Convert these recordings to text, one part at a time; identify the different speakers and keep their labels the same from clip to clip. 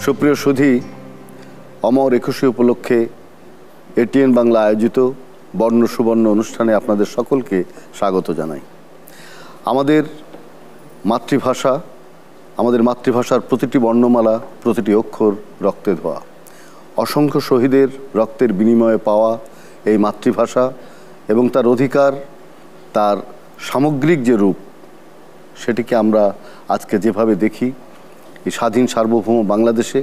Speaker 1: সুপ্রিয় সুধী, অমর ২১শে উপলক্ষে এটিএন বাংলা আয়োজিত বর্ণ সুবর্ণ অনুষ্ঠানে আপনাদের সকলকে স্বাগত জানাই। আমাদের মাতৃভাষার প্রতিটি বর্ণমালা, প্রতিটি অক্ষর রক্তে ধোয়া। অসংখ্য শহীদের রক্তের বিনিময়ে পাওয়া এই মাতৃভাষা এবং তার অধিকার, তার সামগ্রিক যে রূপ, সেটিকে আমরা আজকে যেভাবে দেখি এই স্বাধীন সার্বভৌম বাংলাদেশে,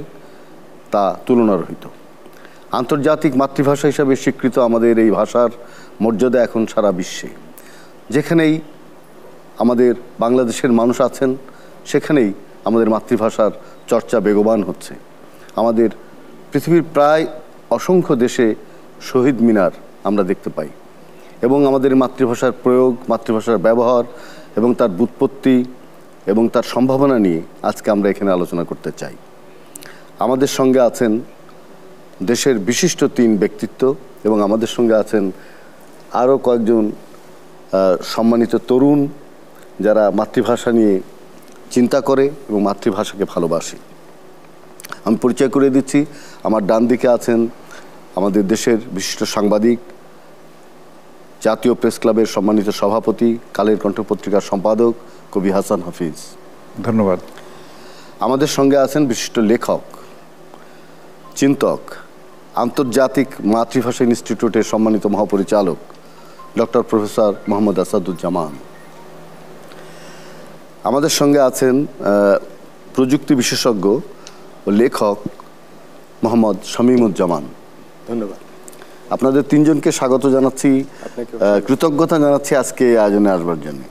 Speaker 1: তা তুলনারহিত। আন্তর্জাতিক মাতৃভাষা হিসাবে স্বীকৃত আমাদের এই ভাষার মর্যাদা এখন সারা বিশ্বে। যেখানেই আমাদের বাংলাদেশের মানুষ আছেন, সেখানেই আমাদের মাতৃভাষার চর্চা বেগবান হচ্ছে। আমাদের পৃথিবীর প্রায় অসংখ্য দেশে শহীদ মিনার আমরা দেখতে পাই এবং আমাদের মাতৃভাষার প্রয়োগ, মাতৃভাষার ব্যবহার এবং তার ব্যুৎপত্তি এবং তার সম্ভাবনা নিয়ে আজকে আমরা এখানে আলোচনা করতে চাই। আমাদের সঙ্গে আছেন দেশের বিশিষ্ট ৩ ব্যক্তিত্ব এবং আমাদের সঙ্গে আছেন আরও কয়েকজন সম্মানিত তরুণ যারা মাতৃভাষা নিয়ে চিন্তা করে এবং মাতৃভাষাকে ভালোবাসে। আমি পরিচয় করে দিচ্ছি। আমার ডান দিকে আছেন আমাদের দেশের বিশিষ্ট সাংবাদিক, জাতীয় প্রেস ক্লাবের সম্মানিত সভাপতি, কালের কণ্ঠ পত্রিকার সম্পাদক কবি হাসান হাফিজ।
Speaker 2: ধন্যবাদ।
Speaker 1: আমাদের সঙ্গে আছেন বিশিষ্ট লেখক, চিন্তক, আন্তর্জাতিক মাতৃভাষা ইনস্টিটিউটের সম্মানিত মহাপরিচালক ডক্টর প্রফেসর মোহাম্মদ আসাদুজ্জামান। আমাদের সঙ্গে আছেন প্রযুক্তি বিশেষজ্ঞ ও লেখক মোহাম্মদ শামীমুজ্জামান।
Speaker 3: ধন্যবাদ।
Speaker 1: আপনাদের ৩ জনকে স্বাগত জানাচ্ছি, কৃতজ্ঞতা জানাচ্ছি আজকে এই আয়োজনে আসবার জন্য।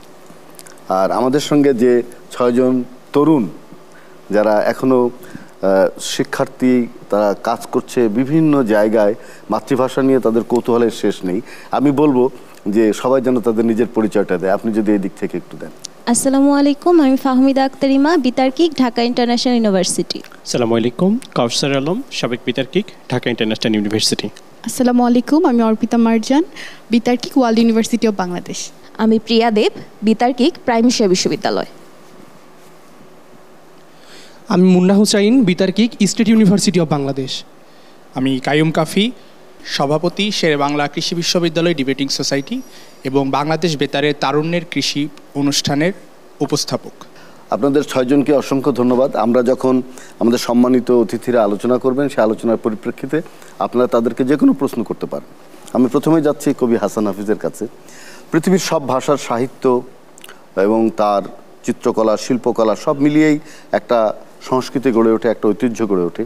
Speaker 1: আর আমাদের সঙ্গে যে ৬ জন তরুণ যারা এখনও শিক্ষার্থী, তারা কাজ করছে বিভিন্ন জায়গায়, মাতৃভাষা নিয়ে তাদের কৌতূহলের শেষ নেই। আমি বলবো যে সবাই যেন তাদের নিজের পরিচয়টা দেয়। আপনি যদি এই দিক থেকে একটু দেন।
Speaker 4: আসসালামু আলাইকুম, আমি ফাহমিদা আক্তার ইমা, বিতার্কিক, ঢাকা ইন্টারন্যাশনাল ইউনিভার্সিটি।
Speaker 5: আসসালামু আলাইকুম, কাউসার আলম, সাবেক বিতার্কিক, ঢাকা ইন্টারন্যাশনাল ইউনিভার্সিটি।
Speaker 6: আসসালামু আলাইকুম, আমি অর্পিতা মার্জান, বিতার্কিক, ওয়ার্ল্ড ইউনিভার্সিটি অফ বাংলাদেশ।
Speaker 7: আমি প্রিয়া দেব, বিতার্কিক, প্রাইম এশিয়া বিশ্ববিদ্যালয়।
Speaker 8: আমি মুন্না হুসাইন, বিতার্কিক, স্টেট ইউনিভার্সিটি অফ বাংলাদেশ।
Speaker 9: আমি কায়ুম কাফি, সভাপতি, শেরে বাংলা কৃষি বিশ্ববিদ্যালয় ডিবেটিং সোসাইটি এবং বাংলাদেশ বেতারের তারুণ্যের কৃষি অনুষ্ঠানের উপস্থাপক।
Speaker 1: আপনাদের ৬ জনকে অসংখ্য ধন্যবাদ। আমরা যখন আমাদের সম্মানিত অতিথিরা আলোচনা করবেন, সেই আলোচনার পরিপ্রেক্ষিতে আপনারা তাদেরকে যে কোনো প্রশ্ন করতে পারেন। আমি প্রথমে যাচ্ছি কবি হাসান হাফিজের কাছে। পৃথিবীর সব ভাষার সাহিত্য এবং তার চিত্রকলা, শিল্পকলা সব মিলিয়েই একটা সংস্কৃতি গড়ে ওঠে, একটা ঐতিহ্য গড়ে ওঠে।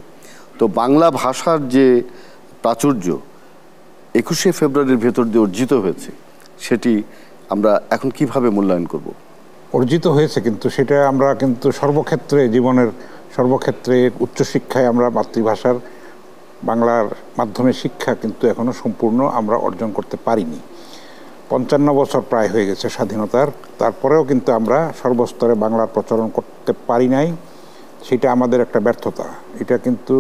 Speaker 1: তো বাংলা ভাষার যে প্রাচুর্য ২১শে ফেব্রুয়ারির ভেতর দিয়ে অর্জিত হয়েছে, সেটি আমরা এখন কিভাবে মূল্যায়ন করব?
Speaker 2: অর্জিত হয়েছে, কিন্তু সেটা আমরা কিন্তু সর্বক্ষেত্রে, জীবনের সর্বক্ষেত্রে, উচ্চশিক্ষায় আমরা মাতৃভাষার বাংলার মাধ্যমে শিক্ষা কিন্তু এখনও সম্পূর্ণ আমরা অর্জন করতে পারিনি। ৫৫ বছর প্রায় হয়ে গেছে স্বাধীনতার, তারপরেও কিন্তু আমরা সর্বস্তরে বাংলার প্রচলন করতে পারি নাই। সেটা আমাদের একটা ব্যর্থতা। এটা কিন্তু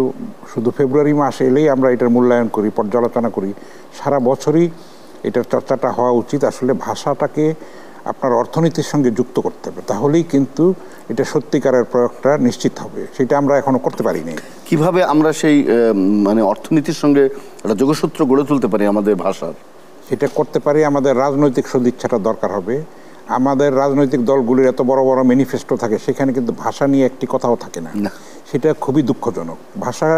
Speaker 2: শুধু ফেব্রুয়ারি মাস এলেই আমরা এটার মূল্যায়ন করি, পর্যালোচনা করি। সারা বছরই এটার চর্চাটা হওয়া উচিত। আসলে ভাষাটাকে আপনার অর্থনীতির সঙ্গে যুক্ত করতে হবে, তাহলেই কিন্তু এটা সত্যিকারের প্রয়োগটা নিশ্চিত হবে। সেটা আমরা এখনো করতে পারিনি।
Speaker 1: কিভাবে আমরা সেই অর্থনীতির সঙ্গে একটা যোগসূত্র গড়ে তুলতে পারি আমাদের ভাষার?
Speaker 2: সেটা করতে পারি, আমাদের রাজনৈতিক সদিচ্ছাটা দরকার হবে। আমাদের রাজনৈতিক দলগুলির এত বড় বড় ম্যানিফেস্টো থাকে, সেখানে কিন্তু ভাষা নিয়ে একটি কথাও থাকে না। সেটা খুবই দুঃখজনক। ভাষা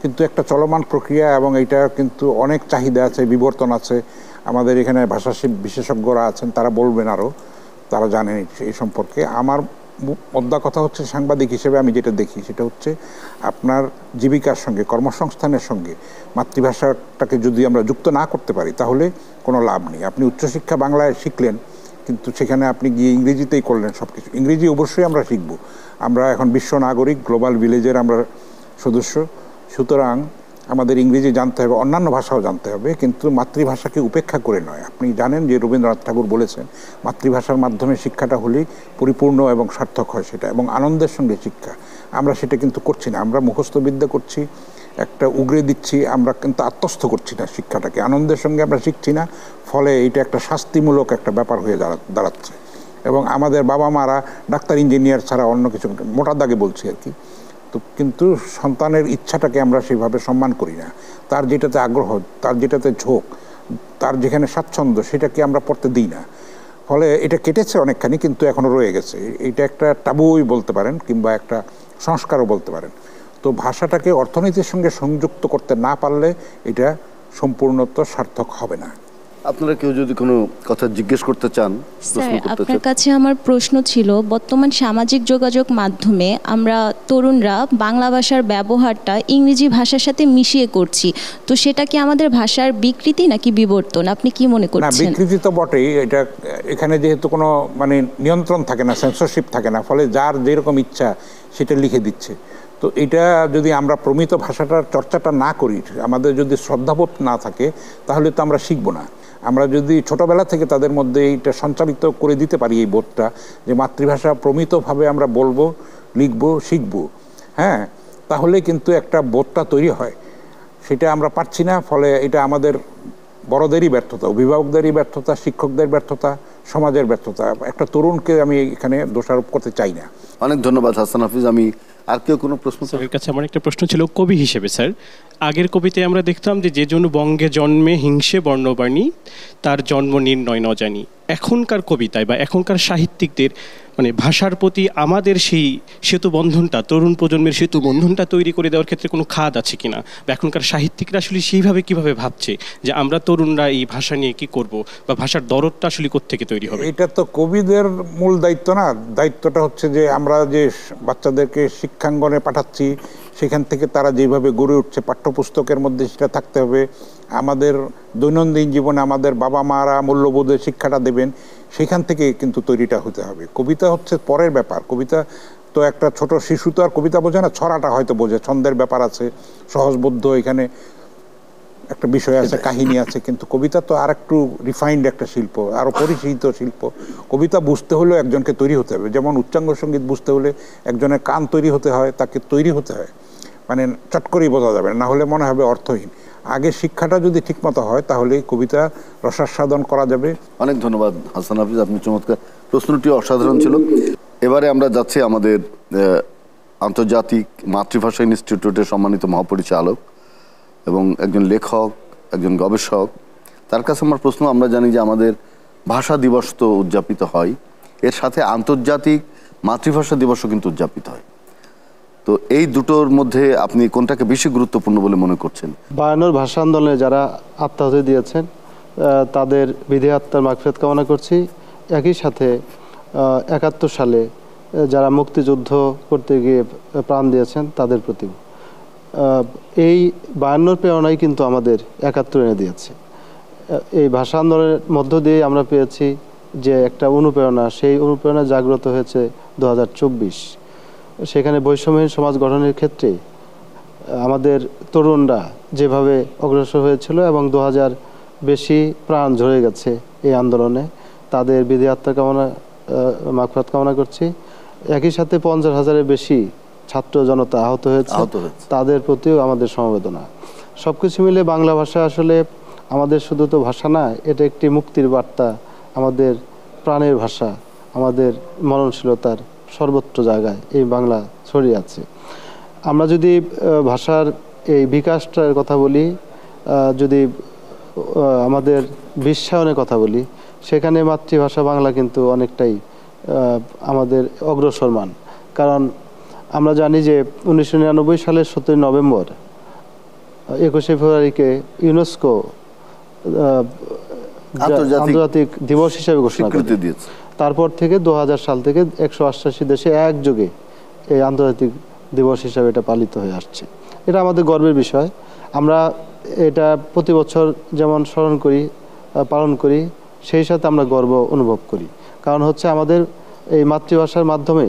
Speaker 2: কিন্তু একটা চলমান প্রক্রিয়া এবং এটা কিন্তু অনেক চাহিদা আছে, বিবর্তন আছে। আমাদের এখানে ভাষা বিশেষজ্ঞরা আছেন, তারা বলবেন, আরও তারা জানেন এই সম্পর্কে। আমার মোদ্দা কথা হচ্ছে, সাংবাদিক হিসেবে আমি যেটা দেখি সেটা হচ্ছে আপনার জীবিকার সঙ্গে, কর্মসংস্থানের সঙ্গে মাতৃভাষাটাকে যদি আমরা যুক্ত না করতে পারি, তাহলে কোনো লাভ নেই। আপনি উচ্চশিক্ষা বাংলায় শিখলেন, কিন্তু সেখানে আপনি গিয়ে ইংরেজিতেই করলেন সব কিছু। ইংরেজি অবশ্যই আমরা শিখব। আমরা এখন বিশ্ব নাগরিক, গ্লোবাল ভিলেজের আমরা সদস্য। সুতরাং আমাদের ইংরেজি জানতে হবে, অন্যান্য ভাষাও জানতে হবে, কিন্তু মাতৃভাষাকে উপেক্ষা করে নয়। আপনি জানেন যে রবীন্দ্রনাথ ঠাকুর বলেছেন, মাতৃভাষার মাধ্যমে শিক্ষাটা হলেই পরিপূর্ণ এবং সার্থক হয় সেটা, এবং আনন্দের সঙ্গে শিক্ষা। আমরা সেটা কিন্তু করছি না। আমরা মুখস্থ বিদ্যা করছি, একটা উগরে দিচ্ছি, আমরা কিন্তু আত্মস্থ করছি না শিক্ষাটাকে, আনন্দের সঙ্গে আমরা শিখছি না। ফলে এটা একটা শাস্তিমূলক একটা ব্যাপার হয়ে দাঁড়াচ্ছে। এবং আমাদের বাবা মারা ডাক্তার, ইঞ্জিনিয়ার ছাড়া অন্য কিছু, মোটা দাগে বলছি আর কি, তো কিন্তু সন্তানের ইচ্ছাটাকে আমরা সেইভাবে সম্মান করি না। তার যেটাতে আগ্রহ, তার যেটাতে ঝোঁক, তার যেখানে স্বাচ্ছন্দ্য, সেটাকে আমরা পড়তে দিই না। ফলে এটা কেটেছে অনেকখানি, কিন্তু এখনো রয়ে গেছে। এটা একটা টাবুই বলতে পারেন, কিংবা একটা সংস্কারও বলতে পারেন। তো ভাষাটাকে অর্থনীতির সঙ্গে সংযুক্ত করতে না পারলে এটা সম্পূর্ণত সার্থক হবে না।
Speaker 1: আপনারা কেউ যদি কোনো কথা জিজ্ঞেস করতে চান,
Speaker 4: স্যার, আপনার কাছে আমার প্রশ্ন ছিল, বর্তমান সামাজিক যোগাযোগ মাধ্যমে আমরা তরুণরা বাংলা ভাষার ব্যবহারটা ইংরেজি ভাষার সাথে মিশিয়ে করছি, তো সেটা কি আমাদের ভাষার বিকৃতি নাকি বিবর্তন? আপনি কি মনে
Speaker 2: না,
Speaker 4: করছেন?
Speaker 2: বিকৃতি তো বটেই। এটা এখানে যেহেতু কোনো মানে নিয়ন্ত্রণ থাকে না, সেন্সরশিপ থাকে না, ফলে যার যেরকম ইচ্ছা সেটা লিখে দিচ্ছে। তো এটা যদি আমরা প্রমিত ভাষাটার চর্চাটা না করি, আমাদের যদি শ্রদ্ধাবোধ না থাকে, তাহলে তো আমরা শিখবো না। আমরা যদি ছোটবেলা থেকে তাদের মধ্যে এইটা সঞ্চালিত করে দিতে পারি, এই বোধটা যে মাতৃভাষা প্রমিতভাবে আমরা বলবো, লিখবো, শিখবো, হ্যাঁ, তাহলে কিন্তু একটা বোধটা তৈরি হয়। সেটা আমরা পারছি না। ফলে এটা আমাদের বড়দেরই ব্যর্থতা, অভিভাবকদেরই ব্যর্থতা, শিক্ষকদের ব্যর্থতা, সমাজের ব্যর্থতা। একটা তরুণকে আমি এখানে দোষারোপ করতে চাই না।
Speaker 1: অনেক ধন্যবাদ হাসান হাফিজ। আমি আর কেউ কোনো প্রশ্ন?
Speaker 5: স্যারের কাছে আমার একটা প্রশ্ন ছিল কবি হিসেবে। স্যার, আগের কবিতায় আমরা দেখতাম যে জন বঙ্গে জন্মে হিংসে বর্ণবাণী, তার জন্ম নির্ণয় ন জানি। এখনকার কবিতায় বা এখনকার সাহিত্যিকদের মানে ভাষার প্রতি আমাদের সেই সেতু বন্ধনটা, তরুণ প্রজন্মের সেতু বন্ধনটা তৈরি করে দেওয়ার ক্ষেত্রে কোনো খাদ আছে কিনা, বা এখনকার সাহিত্যিকরা আসলে সেইভাবে কিভাবে ভাবছে যে আমরা তরুণরা এই ভাষা নিয়ে কি করব, বা ভাষার দরদটা আসলে কোত্থেকে তৈরি হবে?
Speaker 2: এটা তো কবিদের মূল দায়িত্ব না। দায়িত্বটা হচ্ছে যে আমরা যে বাচ্চাদেরকে শিক্ষাঙ্গনে পাঠাচ্ছি, সেখান থেকে তারা যেভাবে গড়ে উঠছে পাঠ্যপুস্তকের মধ্যে সেটা থাকতে হবে। আমাদের দৈনন্দিন জীবনে আমাদের বাবা মারা মূল্যবোধের শিক্ষাটা দেবেন, সেখান থেকে কিন্তু তৈরিটা হতে হবে। কবিতা হচ্ছে পরের ব্যাপার। কবিতা তো একটা ছোট শিশু তো আর কবিতা বোঝে না, ছড়াটা হয়তো বোঝে, ছন্দের ব্যাপার আছে, সহজবোধ্য এখানে একটা বিষয় আছে, কাহিনী আছে। কিন্তু কবিতা তো আর একটু রিফাইন্ড একটা শিল্প, আরও পরিচিত শিল্প। কবিতা বুঝতে হলেও একজনকে তৈরি হতে হবে। যেমন উচ্চাঙ্গ সঙ্গীত বুঝতে হলে একজনের কান তৈরি হতে হয়, তাকে তৈরি হতে হয়, মানে চট করেই বোঝা যাবে না, হলে মনে হবে অর্থহীন। আগে শিক্ষাটা যদি ঠিকমতো হয়, তাহলে কবিতা রসাস্বাদন করা যাবে।
Speaker 1: অনেক ধন্যবাদ হাসান হাফিজ, আপনি চমৎকার। প্রশ্নটি অসাধারণ ছিল। এবারে আমরা যাচ্ছি আমাদের আন্তর্জাতিক মাতৃভাষা ইনস্টিটিউটের সম্মানিত মহাপরিচালক এবং একজন লেখক, একজন গবেষক, তার কাছে আমার প্রশ্ন। আমরা জানি যে আমাদের ভাষা দিবস তো উদযাপিত হয়, এর সাথে আন্তর্জাতিক মাতৃভাষা দিবসও কিন্তু উদযাপিত হয়। তো এই দুটোর মধ্যে আপনি কোনটাকে বেশি গুরুত্বপূর্ণ বলে মনে করছেন?
Speaker 3: 52 ভাষা আন্দোলনে যারা আত্মাহুতি দিয়েছেন তাদের বিধি আত্মার মাগফিরাত কামনা করছি। একই সাথে 71 সালে যারা মুক্তিযুদ্ধ করতে গিয়ে প্রাণ দিয়েছেন তাদের প্রতি এই 52 প্রেরণাই কিন্তু আমাদের 71 এনে দিয়েছে। এই ভাষা আন্দোলনের মধ্য দিয়ে আমরা পেয়েছি যে একটা অনুপ্রেরণা, সেই অনুপ্রেরণা জাগ্রত হয়েছে 2024। সেখানে বৈষম্যহীন সমাজ গঠনের ক্ষেত্রে আমাদের তরুণরা যেভাবে অগ্রসর হয়েছিল এবং 2000 বেশি প্রাণ ঝরে গেছে এই আন্দোলনে, তাদের বিধি আত্মার কামনা মাগফিরাত কামনা করছি। একই সাথে 50,000-এর বেশি ছাত্র জনতা আহত হয়েছে, তাদের প্রতিও আমাদের সমবেদনা। সব কিছু মিলে বাংলা ভাষা আসলে আমাদের শুধু তো ভাষা না, এটা একটি মুক্তির বার্তা, আমাদের প্রাণের ভাষা, আমাদের মননশীলতার সর্বত্র জায়গায় এই বাংলা ছড়িয়ে আছে। আমরা যদি ভাষার এই বিকাশটার কথা বলি, যদি আমাদের বিশ্বায়নের কথা বলি, সেখানে মাতৃভাষা বাংলা কিন্তু অনেকটাই আমাদের অগ্রসরমান। কারণ আমরা জানি যে 1999 সালের 17 নভেম্বর 21শে ফেব্রুয়ারিকে ইউনেস্কো আন্তর্জাতিক দিবস হিসেবে ঘোষণা দিয়েছে। তারপর থেকে 2000 সাল থেকে 188 দেশে একযোগে এই আন্তর্জাতিক দিবস হিসাবে এটা পালিত হয়ে আসছে। এটা আমাদের গর্বের বিষয়। আমরা এটা প্রতি বছর যেমন স্মরণ করি, পালন করি, সেই সাথে আমরা গর্ব অনুভব করি। কারণ হচ্ছে আমাদের এই মাতৃভাষার মাধ্যমে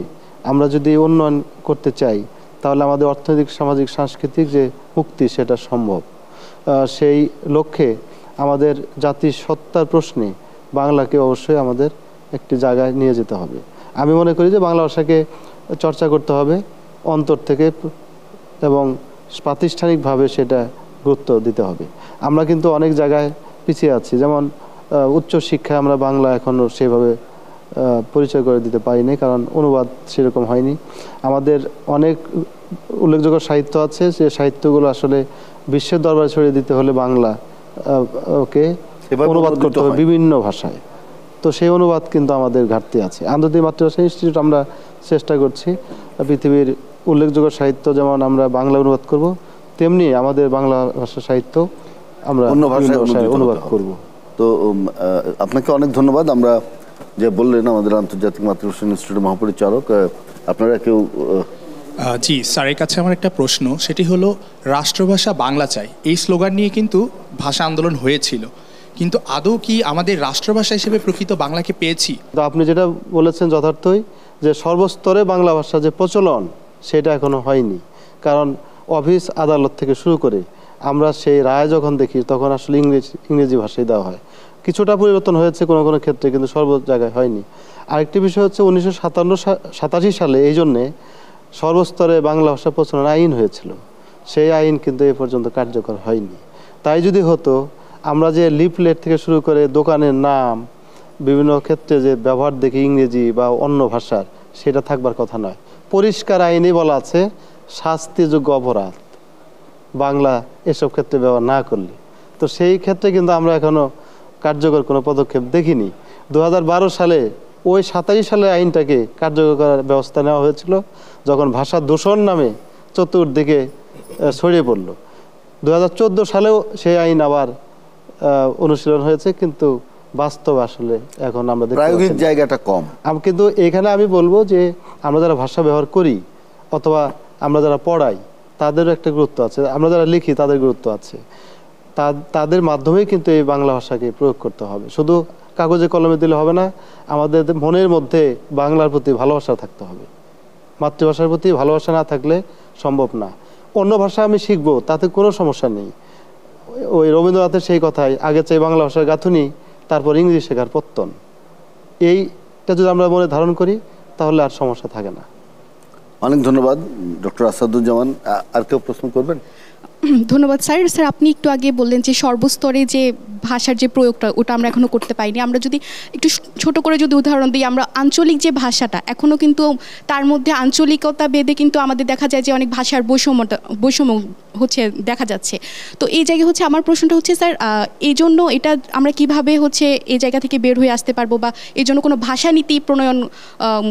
Speaker 3: আমরা যদি উন্নয়ন করতে চাই, তাহলে আমাদের অর্থনৈতিক, সামাজিক, সাংস্কৃতিক যে মুক্তি সেটা সম্ভব। সেই লক্ষ্যে আমাদের জাতির সত্তার প্রশ্নে বাংলাকে অবশ্যই আমাদের একটি জায়গায় নিয়ে যেতে হবে। আমি মনে করি যে বাংলা ভাষাকে চর্চা করতে হবে অন্তর থেকে এবং প্রাতিষ্ঠানিকভাবে সেটা গুরুত্ব দিতে হবে। আমরা কিন্তু অনেক জায়গায় পিছিয়ে আছি, যেমন উচ্চ শিক্ষায় আমরা বাংলা এখনও সেভাবে পরিচয় করে দিতে পারিনি, কারণ অনুবাদ সেরকম হয়নি। আমাদের অনেক উল্লেখযোগ্য সাহিত্য আছে, যে সাহিত্যগুলো আসলে বিশ্বের দরবারে ছড়িয়ে দিতে হলে বাংলা ওকে অনুবাদ করতে হবে বিভিন্ন ভাষায়। তো সেই অনুবাদ কিন্তু আমাদের ঘাটতি আছে। আন্তর্জাতিক মাতৃভাষা ইনস্টিটিউট আমরা চেষ্টা করছি পৃথিবীর উল্লেখযোগ্য সাহিত্য যেমন আমরা বাংলা অনুবাদ করব, তেমনি আমাদের বাংলা ভাষা সাহিত্য আমরা
Speaker 1: অন্য ভাষায়
Speaker 3: অনুবাদ করব।
Speaker 1: তো আপনাকে অনেক ধন্যবাদ। আমরা যে বললেন আমাদের আন্তর্জাতিক মাতৃভাষা ইনস্টিটিউটের মহাপরিচালক, আপনারা কেউ?
Speaker 9: জি, স্যারের কাছে আমার একটা প্রশ্ন, সেটি হলো রাষ্ট্রভাষা বাংলা চাই এই স্লোগান নিয়ে কিন্তু ভাষা আন্দোলন হয়েছিল, কিন্তু আদৌ কি আমাদের রাষ্ট্রভাষা হিসেবে প্রকৃত বাংলাকে পেয়েছি?
Speaker 3: তো আপনি যেটা বলেছেন যথার্থই, যে সর্বস্তরে বাংলা ভাষা যে প্রচলন সেটা এখনো হয়নি। কারণ অফিস আদালত থেকে শুরু করে আমরা সেই রায় যখন দেখি তখন আসলে ইংরেজি ভাষায় দেওয়া হয়। কিছুটা পরিবর্তন হয়েছে কোনো কোনো ক্ষেত্রে, কিন্তু সর্ব জায়গায় হয়নি। আরেকটি বিষয় হচ্ছে 1987 সালে এই জন্যে সর্বস্তরে বাংলা ভাষা প্রচলন আইন হয়েছিল, সেই আইন কিন্তু এ পর্যন্ত কার্যকর হয়নি। তাই যদি হতো, আমরা যে লিফলেট থেকে শুরু করে দোকানের নাম বিভিন্ন ক্ষেত্রে যে ব্যবহার দেখি ইংরেজি বা অন্য ভাষার, সেটা থাকবার কথা নয়। পরিষ্কার আইনে বলা আছে শাস্তিযোগ্য অপরাধ বাংলা এসব ক্ষেত্রে ব্যবহার না করলে। তো সেই ক্ষেত্রে কিন্তু আমরা এখনো কার্যকর কোনো পদক্ষেপ দেখিনি। 2012 সালে ওই 27 সালে আইনটাকে কার্যকর করার ব্যবস্থা নেওয়া হয়েছিল, যখন ভাষা দূষণ নামে চতুর্দিকে ছড়িয়ে পড়ল। 2014 সালেও সেই আইন আবার অনুশীলন হয়েছে, কিন্তু বাস্তব আসলে এখন আমরা
Speaker 1: প্রায়োগিক জায়গাটা কম।
Speaker 3: কিন্তু এখানে আমি বলবো যে আমরা যারা ভাষা ব্যবহার করি অথবা আমরা যারা পড়াই তাদেরও একটা গুরুত্ব আছে, আমরা যারা লিখি তাদের গুরুত্ব আছে। তাদের মাধ্যমেই কিন্তু এই বাংলা ভাষাকে প্রয়োগ করতে হবে। শুধু কাগজে কলমে দিলে হবে না, আমাদের মনের মধ্যে বাংলার প্রতি ভালোবাসা থাকতে হবে। মাতৃভাষার প্রতি ভালোবাসা না থাকলে সম্ভব না। অন্য ভাষা আমি শিখবো, তাতে কোনো সমস্যা নেই। ওই রবীন্দ্রনাথের সেই কথাই, আগে চাই বাংলা ভাষার গাঁথুনি, তারপর ইংরেজি শেখার পত্তন। এইটা যদি আমরা মনে ধারণ করি তাহলে আর সমস্যা থাকে না।
Speaker 1: অনেক ধন্যবাদ ডক্টর আসাদুজ্জামান। আর কেউ প্রশ্ন করবেন?
Speaker 6: ধন্যবাদ স্যার। স্যার, আপনি একটু আগে বললেন যে সর্বস্তরে যে ভাষার যে প্রয়োগটা ওটা আমরা এখনো করতে পারিনি। আমরা যদি একটু ছোট করে যদি উদাহরণ দিই, আমরা আঞ্চলিক যে ভাষাটা এখনো কিন্তু তার মধ্যে আঞ্চলিকতা ভেদে কিন্তু আমাদের দেখা যায় যে অনেক ভাষার বৈষম্য হচ্ছে দেখা যাচ্ছে। তো এই জায়গায় হচ্ছে আমার প্রশ্নটা হচ্ছে স্যার, এই জন্য এটা আমরা কিভাবে হচ্ছে এই জায়গা থেকে বের হয়ে আসতে পারবো, বা এই জন্য কোনো ভাষা নীতি প্রণয়ন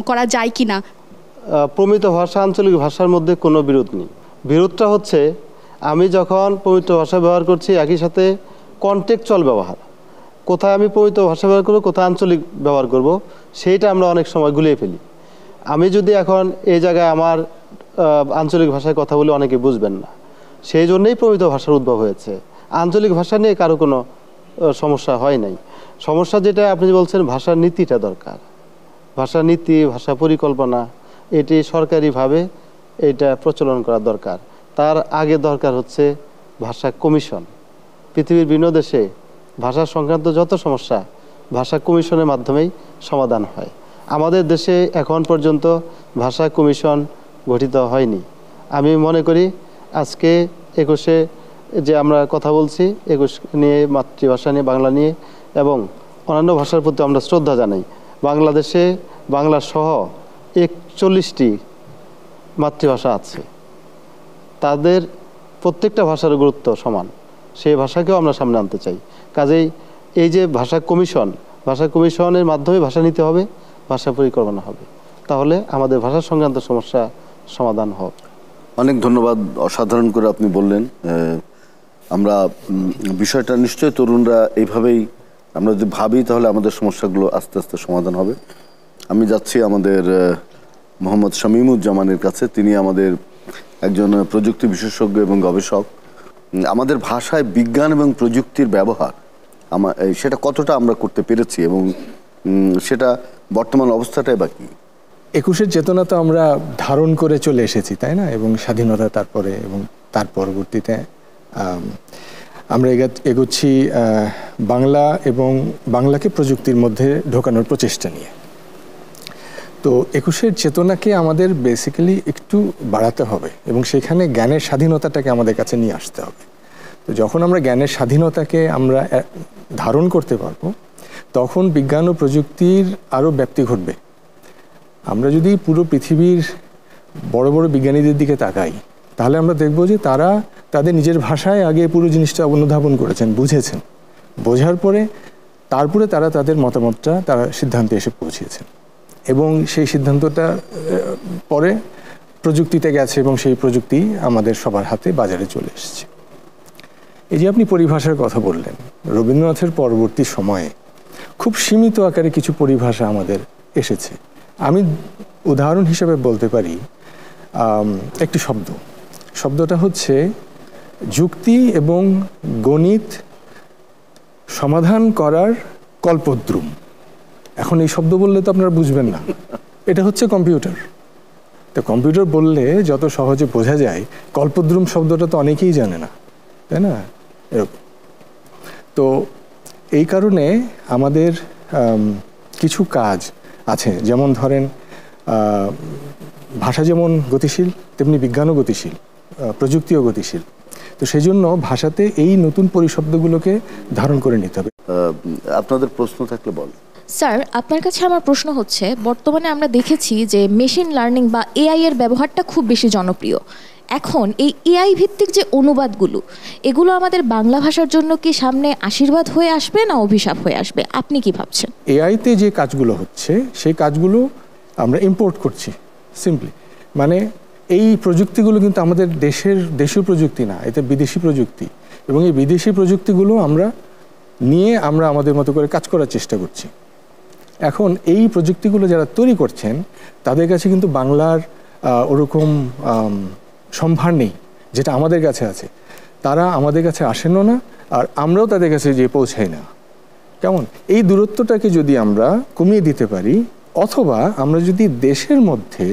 Speaker 6: করা যায় কি না?
Speaker 3: প্রমিত ভাষা আঞ্চলিক ভাষার মধ্যে কোনো বিরোধ নেই। বিরোধটা হচ্ছে আমি যখন পবিত্র ভাষা ব্যবহার করছি, একই সাথে কন্টেক্সচুয়াল ব্যবহার, কোথায় আমি পবিত্র ভাষা ব্যবহার করবো, কোথায় আঞ্চলিক ব্যবহার করব, সেইটা আমরা অনেক সময় গুলিয়ে ফেলি। আমি যদি এখন এই জায়গায় আমার আঞ্চলিক ভাষায় কথা বলে অনেকে বুঝবেন না, সেই জন্যই পবিত্র ভাষার উদ্ভব হয়েছে। আঞ্চলিক ভাষা নিয়ে কারো কোনো সমস্যা হয় নাই। সমস্যা যেটা আপনি বলছেন, ভাষার নীতিটা দরকার। ভাষা নীতি, ভাষা পরিকল্পনা, এটি সরকারিভাবে এটা প্রচলন করা দরকার। তার আগে দরকার হচ্ছে ভাষা কমিশন। পৃথিবীর বিভিন্ন দেশে ভাষা সংক্রান্ত যত সমস্যা ভাষা কমিশনের মাধ্যমেই সমাধান হয়। আমাদের দেশে এখন পর্যন্ত ভাষা কমিশন গঠিত হয়নি। আমি মনে করি আজকে 21-এ যে আমরা কথা বলছি, 21 নিয়ে, মাতৃভাষা নিয়ে, বাংলা নিয়ে, এবং অন্যান্য ভাষার প্রতি আমরা শ্রদ্ধা জানাই। বাংলাদেশে বাংলা সহ 41টি মাতৃভাষা আছে, তাদের প্রত্যেকটা ভাষার গুরুত্ব সমান, সেই ভাষাকেও আমরা সামনে আনতে চাই। কাজেই এই যে ভাষা কমিশনের মাধ্যমে ভাষা নিতে হবে, ভাষা পরিকল্পনা হবে, তাহলে আমাদের ভাষা সংক্রান্ত সমস্যা সমাধান হবে।
Speaker 1: অনেক ধন্যবাদ, অসাধারণ করে আপনি বললেন। আমরা বিষয়টা নিশ্চয়ই তরুণরা এইভাবেই আমরা যদি ভাবি তাহলে আমাদের সমস্যাগুলো আস্তে আস্তে সমাধান হবে। আমি যাচ্ছি আমাদের মোহাম্মদ শামীমুজ্জামানের কাছে। তিনি আমাদের একজন প্রযুক্তি বিশেষজ্ঞ এবং গবেষক। আমাদের ভাষায় বিজ্ঞান এবং প্রযুক্তির ব্যবহার সেটা কতটা আমরা করতে পেরেছি এবং সেটা বর্তমান অবস্থাটাই বা কি?
Speaker 10: 21-এর চেতনা তো আমরা ধারণ করে চলে এসেছি, তাই না? এবং স্বাধীনতা তারপরে এবং তার পরবর্তীতে আমরা এগোচ্ছি বাংলা এবং বাংলাকে প্রযুক্তির মধ্যে ঢোকানোর প্রচেষ্টা নিয়ে। তো 21-এর চেতনাকে আমাদের বেসিক্যালি একটু বাড়াতে হবে এবং সেখানে জ্ঞানের স্বাধীনতাটাকে আমাদের কাছে নিয়ে আসতে হবে। তো যখন আমরা জ্ঞানের স্বাধীনতাকে আমরা ধারণ করতে পারবো, তখন বিজ্ঞান ও প্রযুক্তির আরও ব্যাপ্তি ঘটবে। আমরা যদি পুরো পৃথিবীর বড় বড় বিজ্ঞানীদের দিকে তাকাই, তাহলে আমরা দেখব যে তারা তাদের নিজের ভাষায় আগে পুরো জিনিসটা অনুধাবন করেছেন, বুঝেছেন, বোঝার পরে তারপরে তারা তাদের মতামতটা তারা সিদ্ধান্তে এসে পৌঁছেছেন এবং সেই সিদ্ধান্তটা পরে প্রযুক্তিতে গেছে এবং সেই প্রযুক্তি আমাদের সবার হাতে বাজারে চলে এসেছে। এই যে আপনি পরিভাষার কথা বললেন, রবীন্দ্রনাথের পরবর্তী সময়ে খুব সীমিত আকারে কিছু পরিভাষা আমাদের এসেছে। আমি উদাহরণ হিসেবে বলতে পারি একটি শব্দটা হচ্ছে যুক্তি এবং গণিত সমাধান করার কল্পদ্রুম। এখন এই শব্দ বললে তো আপনারা বুঝবেন না, এটা হচ্ছে কম্পিউটার। তো কম্পিউটার বললে যত সহজে বোঝা যায়, কল্পদ্রুম শব্দটা তো অনেকেই জানে না, তাই না? এরকম। তো এই কারণে আমাদের কিছু কাজ আছে, যেমন ধরেন ভাষা যেমন গতিশীল তেমনি বিজ্ঞানও গতিশীল, প্রযুক্তিও গতিশীল। তো সেই জন্য ভাষাতে এই নতুন পরিশব্দগুলোকে ধারণ করে নিতে হবে।
Speaker 1: আপনাদের প্রশ্ন থাকলে বল।
Speaker 7: স্যার, আপনার কাছে আমার প্রশ্ন হচ্ছে, বর্তমানে আমরা দেখেছি যে মেশিন লার্নিং বা এআই এর ব্যবহারটা খুব বেশি জনপ্রিয়। এখন এই এআই ভিত্তিক যে অনুবাদগুলো, এগুলো আমাদের বাংলা ভাষার জন্য কি সামনে আশীর্বাদ হয়ে আসবে না অভিশাপ হয়ে আসবে? আপনি কি ভাবছেন?
Speaker 10: এআইতে যে কাজগুলো হচ্ছে সেই কাজগুলো আমরা ইম্পোর্ট করছি সিম্পলি, মানে এই প্রযুক্তিগুলো কিন্তু আমাদের দেশীয় প্রযুক্তি না, এটা বিদেশি প্রযুক্তি, এবং এই বিদেশি প্রযুক্তিগুলো আমরা নিয়ে আমরা আমাদের মতো করে কাজ করার চেষ্টা করছি। এখন এই প্রযুক্তিগুলো যারা তৈরি করছেন তাদের কাছে কিন্তু বাংলার ওরকম সম্ভার নেই যেটা আমাদের কাছে আছে। তারা আমাদের কাছে আসেনও না, আর আমরাও তাদের কাছে যেয়ে পৌঁছাই না। কেমন? এই দূরত্বটাকে যদি আমরা কমিয়ে দিতে পারি, অথবা আমরা যদি দেশের মধ্যে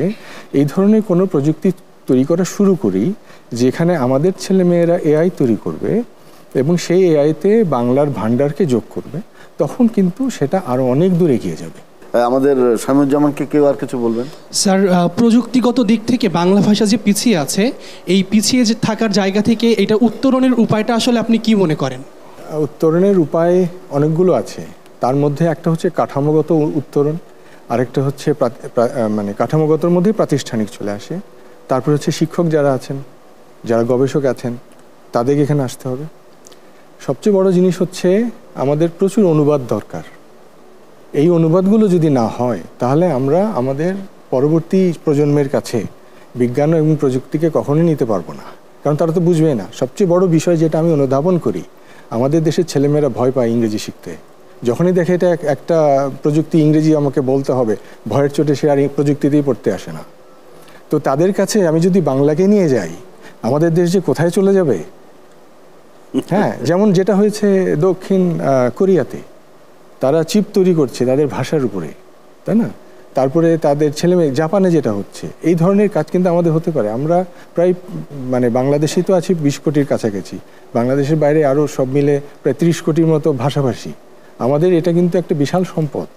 Speaker 10: এই ধরনের কোনো প্রযুক্তি তৈরি করা শুরু করি যেখানে আমাদের ছেলেমেয়েরা এআই তৈরি করবে এবং সেই এআইতে বাংলার ভান্ডারকে যোগ করবে, তখন কিন্তু সেটা আরও অনেক দূর এগিয়ে যাবে।
Speaker 1: আমাদের শামীমুজ্জামানকে কেউ আর কিছু বলবেন?
Speaker 8: স্যার, প্রযুক্তিগত দিক থেকে বাংলা ভাষা যে পিছিয়ে আছে, এই পিছিয়ে থাকার জায়গা থেকে এটা উত্তরণের উপায়টা আসলে আপনি কি মনে করেন?
Speaker 10: উত্তরণের উপায় অনেকগুলো আছে, তার মধ্যে একটা হচ্ছে কাঠামোগত উত্তরণ, আরেকটা হচ্ছে মানে কাঠামোগতর মধ্যেই প্রাতিষ্ঠানিক চলে আসে। তারপর হচ্ছে শিক্ষক যারা আছেন, যারা গবেষক আছেন, তাদেরকে এখানে আসতে হবে। সবচেয়ে বড় জিনিস হচ্ছে আমাদের প্রচুর অনুবাদ দরকার। এই অনুবাদগুলো যদি না হয় তাহলে আমরা আমাদের পরবর্তী প্রজন্মের কাছে বিজ্ঞান এবং প্রযুক্তিকে কখনোই নিতে পারবো না, কারণ তারা তো বুঝবেই না। সবচেয়ে বড় বিষয় যেটা আমি অনুধাবন করি, আমাদের দেশের ছেলেমেয়েরা ভয় পায় ইংরেজি শিখতে। যখনই দেখে এটা একটা প্রযুক্তি, ইংরেজি আমাকে বলতে হবে, ভয়ের চোটে সে আর প্রযুক্তিতেই পড়তে আসে না। তো তাদের কাছে আমি যদি বাংলাকে নিয়ে যাই, আমাদের দেশ যে কোথায় চলে যাবে। হ্যাঁ, যেমন যেটা হয়েছে দক্ষিণ কোরিয়াতে, তারা চিপ তৈরি করছে তাদের ভাষার উপরে, তাই না? তারপরে তাদের ছেলেমেয়ে জাপানে যেটা হচ্ছে, এই ধরনের কাজ কিন্তু আমাদের হতে পারে। আমরা প্রায় মানে বাংলাদেশেই তো আছি 20 কোটির কাছাকাছি, বাংলাদেশের বাইরে আরও সব মিলে প্রায় 30 কোটির মতো ভাষাভাষী। আমাদের এটা কিন্তু একটা বিশাল সম্পদ,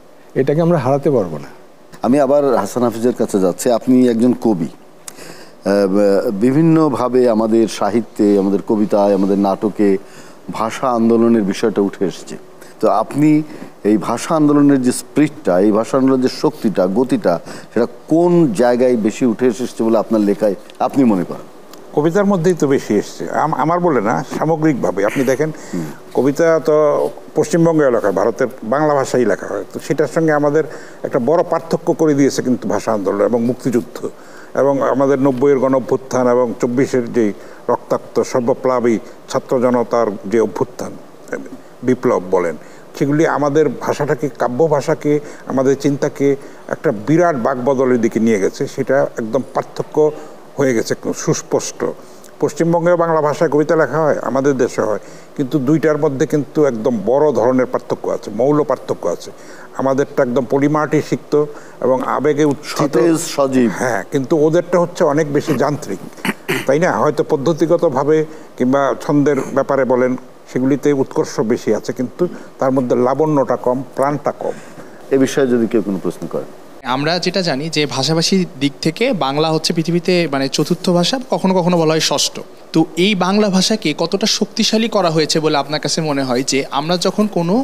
Speaker 10: এটাকে আমরা হারাতে পারবো না।
Speaker 1: আমি আবার হাসান হাফিজের কাছে যাচ্ছি। আপনি একজন কবি, বিভিন্নভাবে আমাদের সাহিত্যে, আমাদের কবিতায়, আমাদের নাটকে ভাষা আন্দোলনের বিষয়টা উঠে এসেছে। তো আপনি এই ভাষা আন্দোলনের যে স্পিরিটটা, এই ভাষা আন্দোলনের যে শক্তিটা, গতিটা, সেটা কোন জায়গায় বেশি উঠে এসেছে বলে আপনার লেখায় আপনি মনে করেন?
Speaker 2: কবিতার মধ্যেই তো বেশি এসছে, আমার বলে না, সামগ্রিকভাবে। আপনি দেখেন, কবিতা তো পশ্চিমবঙ্গে লেখা, ভারতের বাংলা ভাষায় লেখা হয়, তো সেটার সঙ্গে আমাদের একটা বড় পার্থক্য করে দিয়েছে কিন্তু ভাষা আন্দোলন এবং মুক্তিযুদ্ধ, এবং আমাদের 90-এর গণঅভ্যুত্থান এবং 24-এর যে রক্তাক্ত সর্বপ্লাবী ছাত্র জনতার যে অভ্যুত্থান, বিপ্লব বলেন, সেগুলি আমাদের ভাষাটাকে, কাব্য ভাষাকে, আমাদের চিন্তাকে একটা বিরাট বাকবদলের দিকে নিয়ে গেছে। সেটা একদম পার্থক্য হয়ে গেছে, সুস্পষ্ট। পশ্চিমবঙ্গেও বাংলা ভাষায় কবিতা লেখা হয়, আমাদের দেশে হয়, কিন্তু দুইটার মধ্যে কিন্তু একদম বড় ধরনের পার্থক্য আছে, মৌল পার্থক্য আছে। আমাদেরটা একদম পরিমাটি সিক্ত এবং আবেগে উচ্ছিত,
Speaker 1: সজীব।
Speaker 2: হ্যাঁ, কিন্তু ওদেরটা হচ্ছে অনেক বেশি যান্ত্রিক, তাই না? হয়তো পদ্ধতিগতভাবে কিংবা ছন্দের ব্যাপারে বলেন, সেগুলিতে উৎকর্ষ বেশি আছে, কিন্তু তার মধ্যে লাবণ্যটা কম, প্রাণটা কম।
Speaker 1: এ বিষয়ে যদি কেউ কোনো প্রশ্ন করে।
Speaker 9: আমরা যেটা জানি যে ভাষাভাষীর দিক থেকে বাংলা হচ্ছে পৃথিবীতে মানে চতুর্থ ভাষা, কখনো কখনো বলা হয় ষষ্ঠ। তো এই বাংলা ভাষাকে কতটা শক্তিশালী করা হয়েছে বলে আপনার কাছে মনে হয় যে আমরা যখন কোনো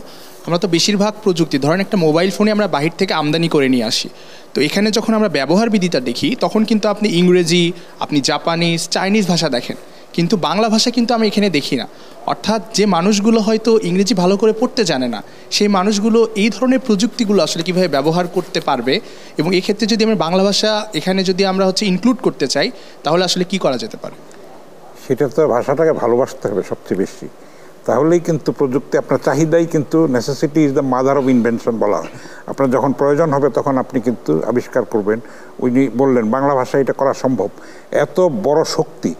Speaker 9: আমরা তো বেশিরভাগ প্রযুক্তি, ধরেন একটা মোবাইল ফোনে আমরা বাহির থেকে আমদানি করে নিয়ে আসি, তো এখানে যখন আমরা ব্যবহার বিধিটা দেখি তখন কিন্তু আপনি ইংরেজি, আপনি জাপানিজ, চাইনিজ ভাষা দেখেন, কিন্তু বাংলা ভাষা কিন্তু আমি এখানে দেখি না। অর্থাৎ যে মানুষগুলো হয়তো ইংরেজি ভালো করে পড়তে জানে না, সেই মানুষগুলো এই ধরনের প্রযুক্তিগুলো আসলে কীভাবে ব্যবহার করতে পারবে, এবং এক্ষেত্রে যদি আমরা বাংলা ভাষা এখানে যদি আমরা ইনক্লুড করতে চাই তাহলে আসলে কি করা যেতে পারে?
Speaker 2: সেটা তো ভাষাটাকে ভালোবাসতে হবে সবচেয়ে বেশি, তাহলেই কিন্তু প্রযুক্তি, আপনার চাহিদাই কিন্তু, necessity is the mother of invention বলা হয়। আপনার যখন প্রয়োজন হবে তখন আপনি কিন্তু আবিষ্কার করবেন। উনি বললেন বাংলা ভাষায় এটা করা সম্ভব, এত বড় শক্তি,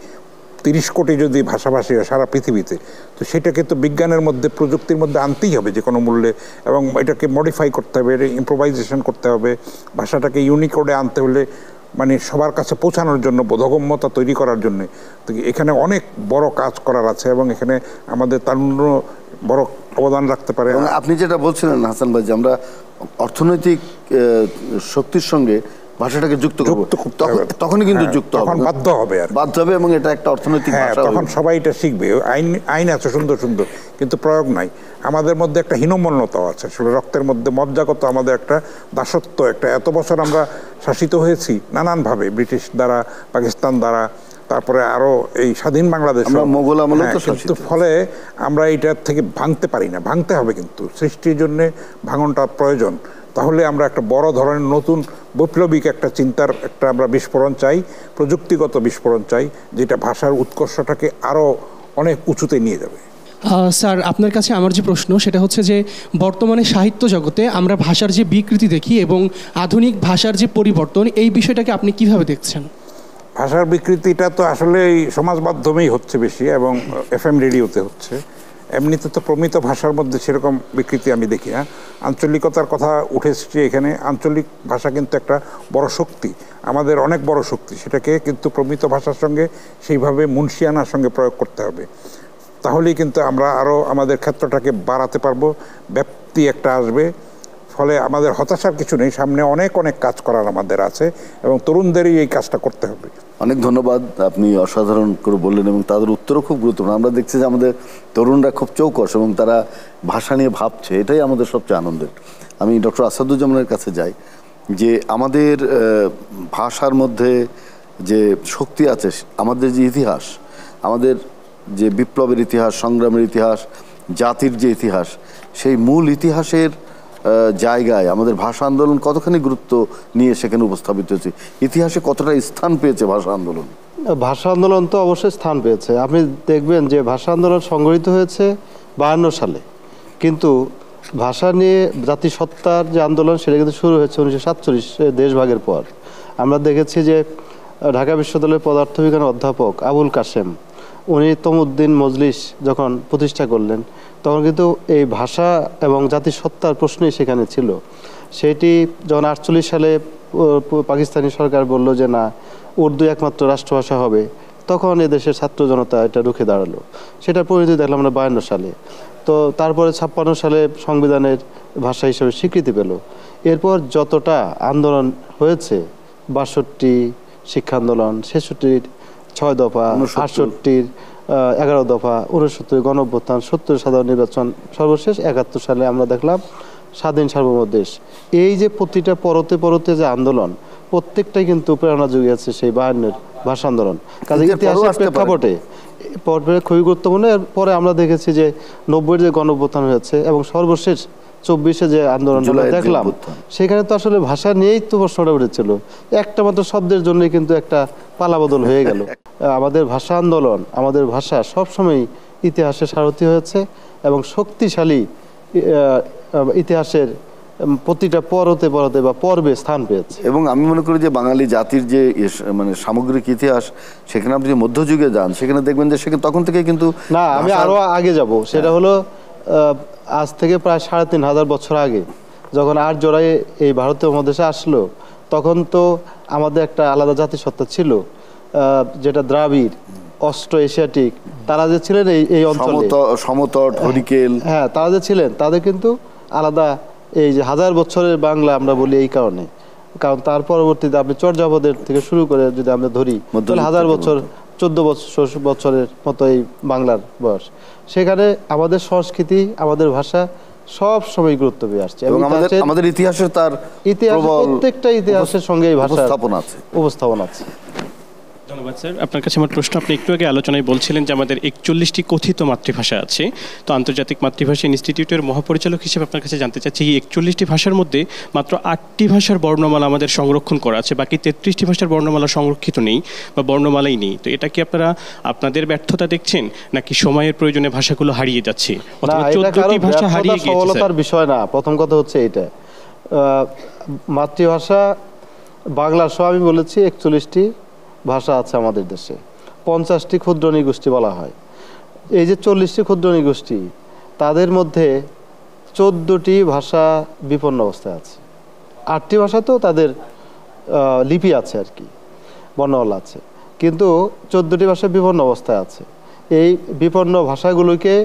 Speaker 2: 30 কোটি যদি ভাষাভাষী হয় সারা পৃথিবীতে, তো সেটা কিন্তু বিজ্ঞানের মধ্যে, প্রযুক্তির মধ্যে আনতেই হবে যে কোনো মূল্যে, এবং এটাকে মডিফাই করতে হবে, এটা ইম্প্রোভাইজেশন করতে হবে, ভাষাটাকে ইউনিকোডে আনতে হলে, মানে সবার কাছে পৌঁছানোর জন্য, বোধগম্যতা তৈরি করার জন্য। তো এখানে অনেক বড় কাজ করার আছে এবং এখানে আমাদের তারুণ্য বড় অবদান রাখতে পারে।
Speaker 1: এবং আপনি যেটা বলছিলেন হাসান ভাই, যে আমরা অর্থনৈতিক শক্তির সঙ্গে ভাষাটাকে যুক্ত করব, তখনই কিন্তু যুক্ত হবে,
Speaker 2: তখন বাধ্য হবে, আর
Speaker 1: বাধ্য হবে, এবং এটা একটা অর্থনৈতিক ভাষা,
Speaker 2: তখন সবাই এটা শিখবে। আইন আছে সুন্দর সুন্দর, কিন্তু প্রয়োগ নাই। আমাদের মধ্যে একটা হীনমন্যতাও আছে, আসলে রক্তের মধ্যে মজ্জাগত আমাদের একটা দাসত্ব, একটা এত বছর আমরা শাসিত হয়েছি নানানভাবে, ব্রিটিশ দ্বারা, পাকিস্তান দ্বারা, তারপরে আরো এই স্বাধীন বাংলাদেশ,
Speaker 1: মোগল আমলে তো
Speaker 2: কিন্তু ফলে আমরা এইটার থেকে ভাঙতে পারি না। ভাঙতে হবে, কিন্তু সৃষ্টির জন্য ভাঙনটা প্রয়োজন। তাহলে আমরা একটা বড় ধরনের নতুন বৈপ্লবিক একটা চিন্তার একটা আমরা বিস্ফোরণ চাই, প্রযুক্তিগত বিস্ফোরণ চাই, যেটা ভাষার উৎকর্ষটাকে আরও অনেক উঁচুতে নিয়ে যাবে।
Speaker 8: স্যার, আপনার কাছে আমার যে প্রশ্ন সেটা হচ্ছে যে বর্তমানে সাহিত্য জগতে আমরা ভাষার যে বিকৃতি দেখি এবং আধুনিক ভাষার যে পরিবর্তন, এই বিষয়টাকে আপনি কিভাবে দেখছেন?
Speaker 2: ভাষার বিকৃতিটা তো আসলে এই সমাজ মাধ্যমেই হচ্ছে বেশি, এবং FM রেডিওতে হচ্ছে। এমনিতে তো প্রমিত ভাষার মধ্যে সেরকম বিকৃতি আমি দেখি না। আঞ্চলিকতার কথা উঠে এসেছে এখানে। আঞ্চলিক ভাষা কিন্তু একটা বড় শক্তি, আমাদের অনেক বড় শক্তি, সেটাকে কিন্তু প্রমিত ভাষার সঙ্গে সেইভাবে মুন্সিয়ানার সঙ্গে প্রয়োগ করতে হবে। তাহলেই কিন্তু আমরা আরও আমাদের ক্ষেত্রটাকে বাড়াতে পারবো, ব্যাপ্তি একটা আসবে। ফলে আমাদের হতাশার কিছু নেই, সামনে অনেক অনেক কাজ করার আমাদের আছে, এবং তরুণদেরই এই কাজটা করতে হবে।
Speaker 1: অনেক ধন্যবাদ, আপনি অসাধারণ করে বললেন, এবং তাদের উত্তরও খুব গুরুত্বপূর্ণ। আমরা দেখছি যে আমাদের তরুণরা খুব চৌকস এবং তারা ভাষা নিয়ে ভাবছে, এটাই আমাদের সবচেয়ে আনন্দের। আমি ডক্টর আসাদুজ্জামানের কাছে যাই, যে আমাদের ভাষার মধ্যে যে শক্তি আছে, আমাদের যে ইতিহাস, আমাদের যে বিপ্লবের ইতিহাস, সংগ্রামের ইতিহাস, জাতির যে ইতিহাস, সেই মূল ইতিহাসের জায়গায় আমাদের ভাষা আন্দোলন কতখানি গুরুত্ব নিয়ে সেখানে উপস্থাপিত হয়েছে, ইতিহাসে কতটা স্থান পেয়েছে ভাষা আন্দোলন?
Speaker 3: ভাষা আন্দোলন তো অবশ্যই স্থান পেয়েছে। আপনি দেখবেন যে ভাষা আন্দোলন সংগঠিত হয়েছে 52 সালে, কিন্তু ভাষা নিয়ে জাতিসত্তার যে আন্দোলন সেটা কিন্তু শুরু হয়েছে 1947 দেশভাগের পর। আমরা দেখেছি যে ঢাকা বিশ্ববিদ্যালয়ের পদার্থবিজ্ঞানের অধ্যাপক আবুল কাশেম, উনি তমুদ্দিন মজলিস যখন প্রতিষ্ঠা করলেন, তখন কিন্তু এই ভাষা এবং জাতিসত্তার প্রশ্নই সেখানে ছিল। সেটি যখন 48 সালে পাকিস্তানি সরকার বলল যে না, উর্দু একমাত্র রাষ্ট্রভাষা হবে, তখন এদেশের ছাত্র জনতা এটা রুখে দাঁড়ালো। সেটার পরিণতি দেখলাম আমরা 52 সালে। তো তারপরে 56 সালে সংবিধানের ভাষা হিসেবে স্বীকৃতি পেল। এরপর যতটা আন্দোলন হয়েছে, 62 শিক্ষা আন্দোলন, 66 6 দফা, 68 11 দফা, 69 গণঅভ্যুত্থান, 70 সাধারণ নির্বাচন, সর্বশেষ 71 সালে আমরা দেখলাম স্বাধীন সার্বভৌম দেশ। এই যে প্রতিটা পরতে পরতে যে আন্দোলন, প্রত্যেকটাই কিন্তু প্রেরণা জুগিয়েছে সেই 52 ভাষা আন্দোলন। কাজে ইতিহাসের প্রেক্ষাপটে খুবই গুরুত্বপূর্ণ। এরপরে আমরা দেখেছি যে 90 যে গণঅভ্যুত্থান হয়েছে, এবং সর্বশেষ 24 যে আন্দোলনগুলো দেখলাম, সেখানে তো আসলে ভাষা নিয়েই তো প্রশ্নটা উঠেছিল। একটা মাত্র শব্দের জন্যই কিন্তু একটা পালাবদল হয়ে গেল। আমাদের ভাষা আন্দোলন, আমাদের ভাষা সবসময় ইতিহাসে সারথি হয়েছে এবং শক্তিশালী ইতিহাসের প্রতিটা পরতে পরতে বা পর্বে স্থান পেয়েছে।
Speaker 1: এবং আমি মনে করি যে বাঙালি জাতির যে মানে সামগ্রিক ইতিহাস, সেখানে আপনি যে মধ্যযুগে যান, সেখানে দেখবেন যে সেখানে তখন থেকে কিন্তু
Speaker 3: না, আমি আরো আগে যাব। সেটা হলো আজ থেকে প্রায় 3500 বছর আগে, যখন আর্যরাই এই ভারতীয় মহাদেশে আসলো, তখন তো আমাদের একটা আলাদা জাতিসত্তা ছিল, যেটা দ্রাবিড়, অস্ট্রো এশিয়াটিক। তারা যে ছিলেন এই অঞ্চলে
Speaker 1: সমতট, হরিকেল,
Speaker 3: হ্যাঁ, তারা যে ছিলেন, তাদের কিন্তু আলাদা এই যে 1000 বছরের বাংলা আমরা বলি এই কারণে, কারণ তার পরবর্তীতে আপনি চর্যাপদের থেকে শুরু করে যদি আমরা ধরি, তাহলে 1000 বছর, 14 বছরের মতো এই বাংলার বয়স। সেখানে আমাদের সংস্কৃতি, আমাদের ভাষা সব সময় গুরুত্ব পেয়ে আসছে
Speaker 1: এবং আমাদের ইতিহাসে তার
Speaker 3: প্রত্যেকটা ইতিহাসের সঙ্গে এই ভাষার উপস্থাপন আছে।
Speaker 5: ধন্যবাদ স্যার। আপনার কাছে আমার প্রশ্ন, আপনি একটু আগে আলোচনায় বলছিলেন যে আমাদের 41টি কথিত মাতৃভাষা আছে, তো আন্তর্জাতিক মাতৃভাষা ইনস্টিটিউটের মহাপরিচালক হিসেবে আপনার কাছে জানতে চাচ্ছি এই 41টি ভাষার মধ্যে মাত্র 8টি ভাষার বর্ণমালা আমাদের সংরক্ষণ করা আছে, বাকি 33টি ভাষার বর্ণমালা সংরক্ষিত নেই বা বর্ণমালাই নেই। তো এটা কি আপনারা আপনাদের ব্যর্থতা দেখছেন নাকি সময়ের প্রয়োজনে ভাষাগুলো হারিয়ে যাচ্ছে অথবা 14টি ভাষা হারিয়ে গিয়েছে?
Speaker 3: সফলতার বিষয় না, প্রথম কথা হচ্ছে এটা মাতৃভাষা বাংলা সহ আমি বলেছি 41টি ভাষা আছে আমাদের দেশে, 50টি ক্ষুদ্র নৃগোষ্ঠী বলা হয়। এই যে 40টি ক্ষুদ্র নৃগোষ্ঠী, তাদের মধ্যে 14টি ভাষা বিপন্ন অবস্থায় আছে, 8টি ভাষা তো তাদের লিপি আছে আর কি, বর্ণমালা আছে, কিন্তু 14টি ভাষা বিপন্ন অবস্থায় আছে। এই বিপন্ন ভাষাগুলোকে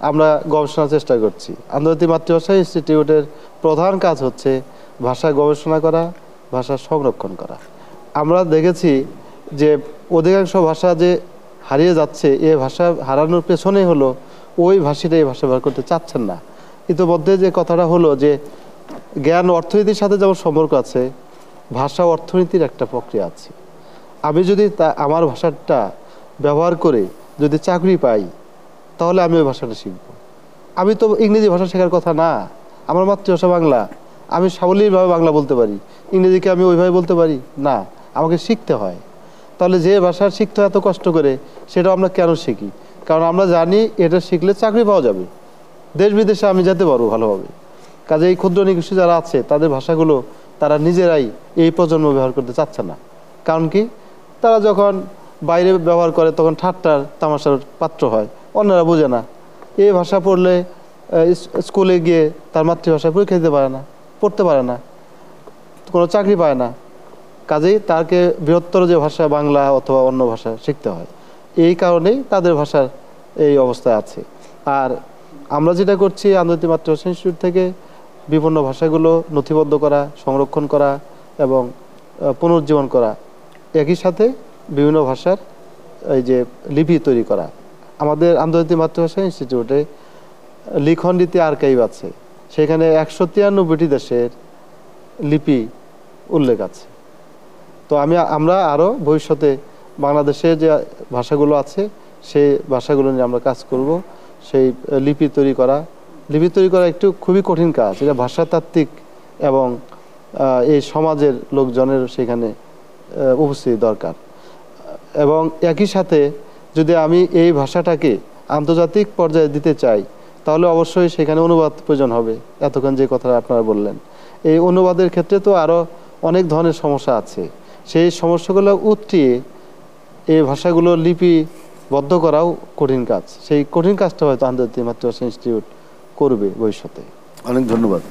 Speaker 3: আমরা গবেষণার চেষ্টা করছি। আন্তর্জাতিক মাতৃভাষা ইনস্টিটিউটের প্রধান কাজ হচ্ছে ভাষা গবেষণা করা, ভাষা সংরক্ষণ করা। আমরা দেখেছি যে অধিকাংশ ভাষা যে হারিয়ে যাচ্ছে, এ ভাষা হারানোর পেছনে হলো ওই ভাষীরা এই ভাষা ব্যবহার করতে চাচ্ছেন না। ইতিমধ্যে যে কথাটা হলো যে জ্ঞান অর্থনীতির সাথে যেমন সম্পর্ক আছে, ভাষা অর্থনীতির একটা প্রক্রিয়া আছে। আমি যদি আমার ভাষাটা ব্যবহার করে যদি চাকরি পাই, তাহলে আমি ওই ভাষাটা শিখব। আমি তো ইংরেজি ভাষা শেখার কথা না, আমার মাতৃভাষা বাংলা, আমি সাবলীলভাবে বাংলা বলতে পারি, ইংরেজিকে আমি ওইভাবে বলতে পারি না, আমাকে শিখতে হয়। তাহলে যে ভাষা শিখতে এত কষ্ট করে, সেটা আমরা কেন শিখি? কারণ আমরা জানি এটা শিখলে চাকরি পাওয়া যাবে, দেশ বিদেশে আমি যেতে পারবো ভালোভাবে। কাজে এই ক্ষুদ্র নৃগোষ্ঠী যারা আছে, তাদের ভাষাগুলো তারা নিজেরাই এই প্রজন্ম ব্যবহার করতে চাচ্ছে না। কারণ কি, তারা যখন বাইরে ব্যবহার করে তখন ঠাট্টার তামাশার পাত্র হয়, অন্যরা বোঝে না। এই ভাষা পড়লে স্কুলে গিয়ে তার মাতৃভাষায় পরীক্ষা দিতে পারে না, পড়তে পারে না, কোনো চাকরি পায় না। কাজেই তাকে বৃহত্তর যে ভাষা বাংলা অথবা অন্য ভাষা শিখতে হয়। এই কারণেই তাদের ভাষার এই অবস্থায় আছে। আর আমরা যেটা করছি আন্তর্জাতিক মাতৃভাষা ইনস্টিটিউট থেকে, বিভিন্ন ভাষাগুলো নথিবদ্ধ করা, সংরক্ষণ করা এবং পুনর্জীবন করা, একই সাথে বিভিন্ন ভাষার এই যে লিপি তৈরি করা। আমাদের আন্তর্জাতিক মাতৃভাষা ইনস্টিটিউটে লিখন রীতি আর্কাইভ আছে, সেখানে 193টি দেশের লিপি উল্লেখ আছে। তো আমরা আরও ভবিষ্যতে বাংলাদেশে যে ভাষাগুলো আছে সেই ভাষাগুলো নিয়ে আমরা কাজ করব। সেই লিপি তৈরি করা একটু খুবই কঠিন কাজ, এটা ভাষাতাত্ত্বিক এবং এই সমাজের লোকজনের সেখানে উপস্থিতি দরকার। এবং একই সাথে যদি আমি এই ভাষাটাকে আন্তর্জাতিক পর্যায়ে দিতে চাই, তাহলে অবশ্যই সেখানে অনুবাদ প্রয়োজন হবে। এতক্ষণ যে কথাটা আপনারা বললেন, এই অনুবাদের ক্ষেত্রে তো আরও অনেক ধরনের সমস্যা আছে। সেই সমস্যাগুলো উতরিয়ে এই ভাষাগুলো লিপিবদ্ধ করাও কঠিন কাজ। সেই কঠিন কাজটা হয়তো আন্তর্জাতিক মাতৃভাষা ইনস্টিটিউট করবে ভবিষ্যতে।
Speaker 1: অনেক ধন্যবাদ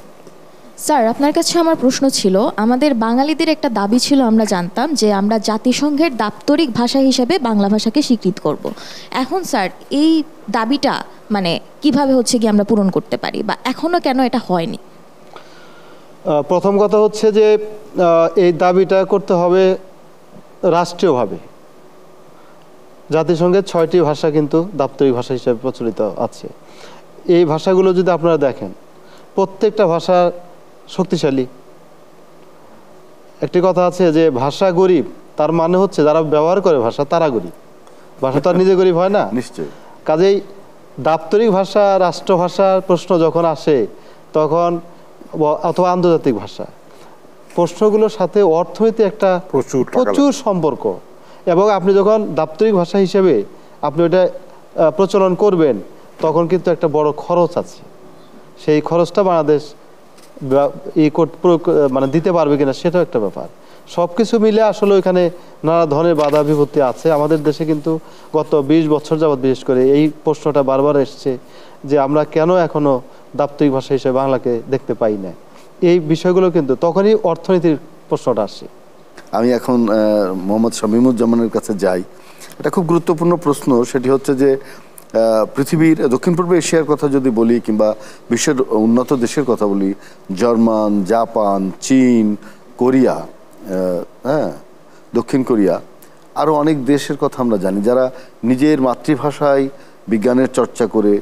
Speaker 7: স্যার। আপনার কাছে আমার প্রশ্ন ছিল, আমাদের বাঙালিদের একটা দাবি ছিল, আমরা জানতাম যে আমরা জাতিসংঘের দাপ্তরিক ভাষা হিসেবে বাংলা ভাষাকে স্বীকৃত করব। এখন স্যার এই দাবিটা মানে কিভাবে হচ্ছে কি আমরা পূরণ করতে পারি, বা এখনো কেন এটা হয়নি?
Speaker 3: প্রথম কথা হচ্ছে যে এই দাবিটা করতে হবে রাষ্ট্রীয়ভাবে। জাতিসংঘের 6টি ভাষা কিন্তু দাপ্তরিক ভাষা হিসেবে প্রচলিত আছে। এই ভাষাগুলো যদি আপনারা দেখেন, প্রত্যেকটা ভাষা শক্তিশালী। একটি কথা আছে যে ভাষা গরিব, তার মানে হচ্ছে যারা ব্যবহার করে ভাষা তারা গরিব, ভাষা তো আর নিজে গরিব হয় না।
Speaker 1: নিশ্চয়ই।
Speaker 3: কাজেই দাপ্তরিক ভাষা, রাষ্ট্রভাষার প্রশ্ন যখন আসে তখন, অথবা আন্তর্জাতিক ভাষা, প্রশ্নগুলোর সাথে অর্থনীতি একটা প্রচুর সম্পর্ক। এবং আপনি যখন দাপ্তরিক ভাষা হিসেবে আপনি ওটা প্রচলন করবেন, তখন কিন্তু একটা বড় খরচ আছে। সেই খরচটা বাংলাদেশ মানে দিতে পারবে কিনা সেটাও একটা ব্যাপার। সব কিছু মিলে আসলে ওইখানে নানা ধরনের বাধা বিপত্তি আছে। আমাদের দেশে কিন্তু গত 20 বছর যাবৎ বিশেষ করে এই প্রশ্নটা বারবার এসছে যে আমরা কেন এখনো দাপ্তরিক ভাষা হিসেবে বাংলাকে দেখতে পাই না। এই বিষয়গুলো কিন্তু তখনই অর্থনীতির প্রশ্নটা আসে।
Speaker 1: আমি এখন মোহাম্মদ শামীমুজ্জামানের কাছে যাই। এটা খুব গুরুত্বপূর্ণ প্রশ্ন, সেটি হচ্ছে যে পৃথিবীর দক্ষিণ পূর্ব এশিয়ার কথা যদি বলি কিংবা বিশ্বের উন্নত দেশের কথা বলি, জার্মান, জাপান, চীন, কোরিয়া, দক্ষিণ কোরিয়া, আরও অনেক দেশের কথা আমরা জানি যারা নিজের মাতৃভাষায় বিজ্ঞানের চর্চা করে,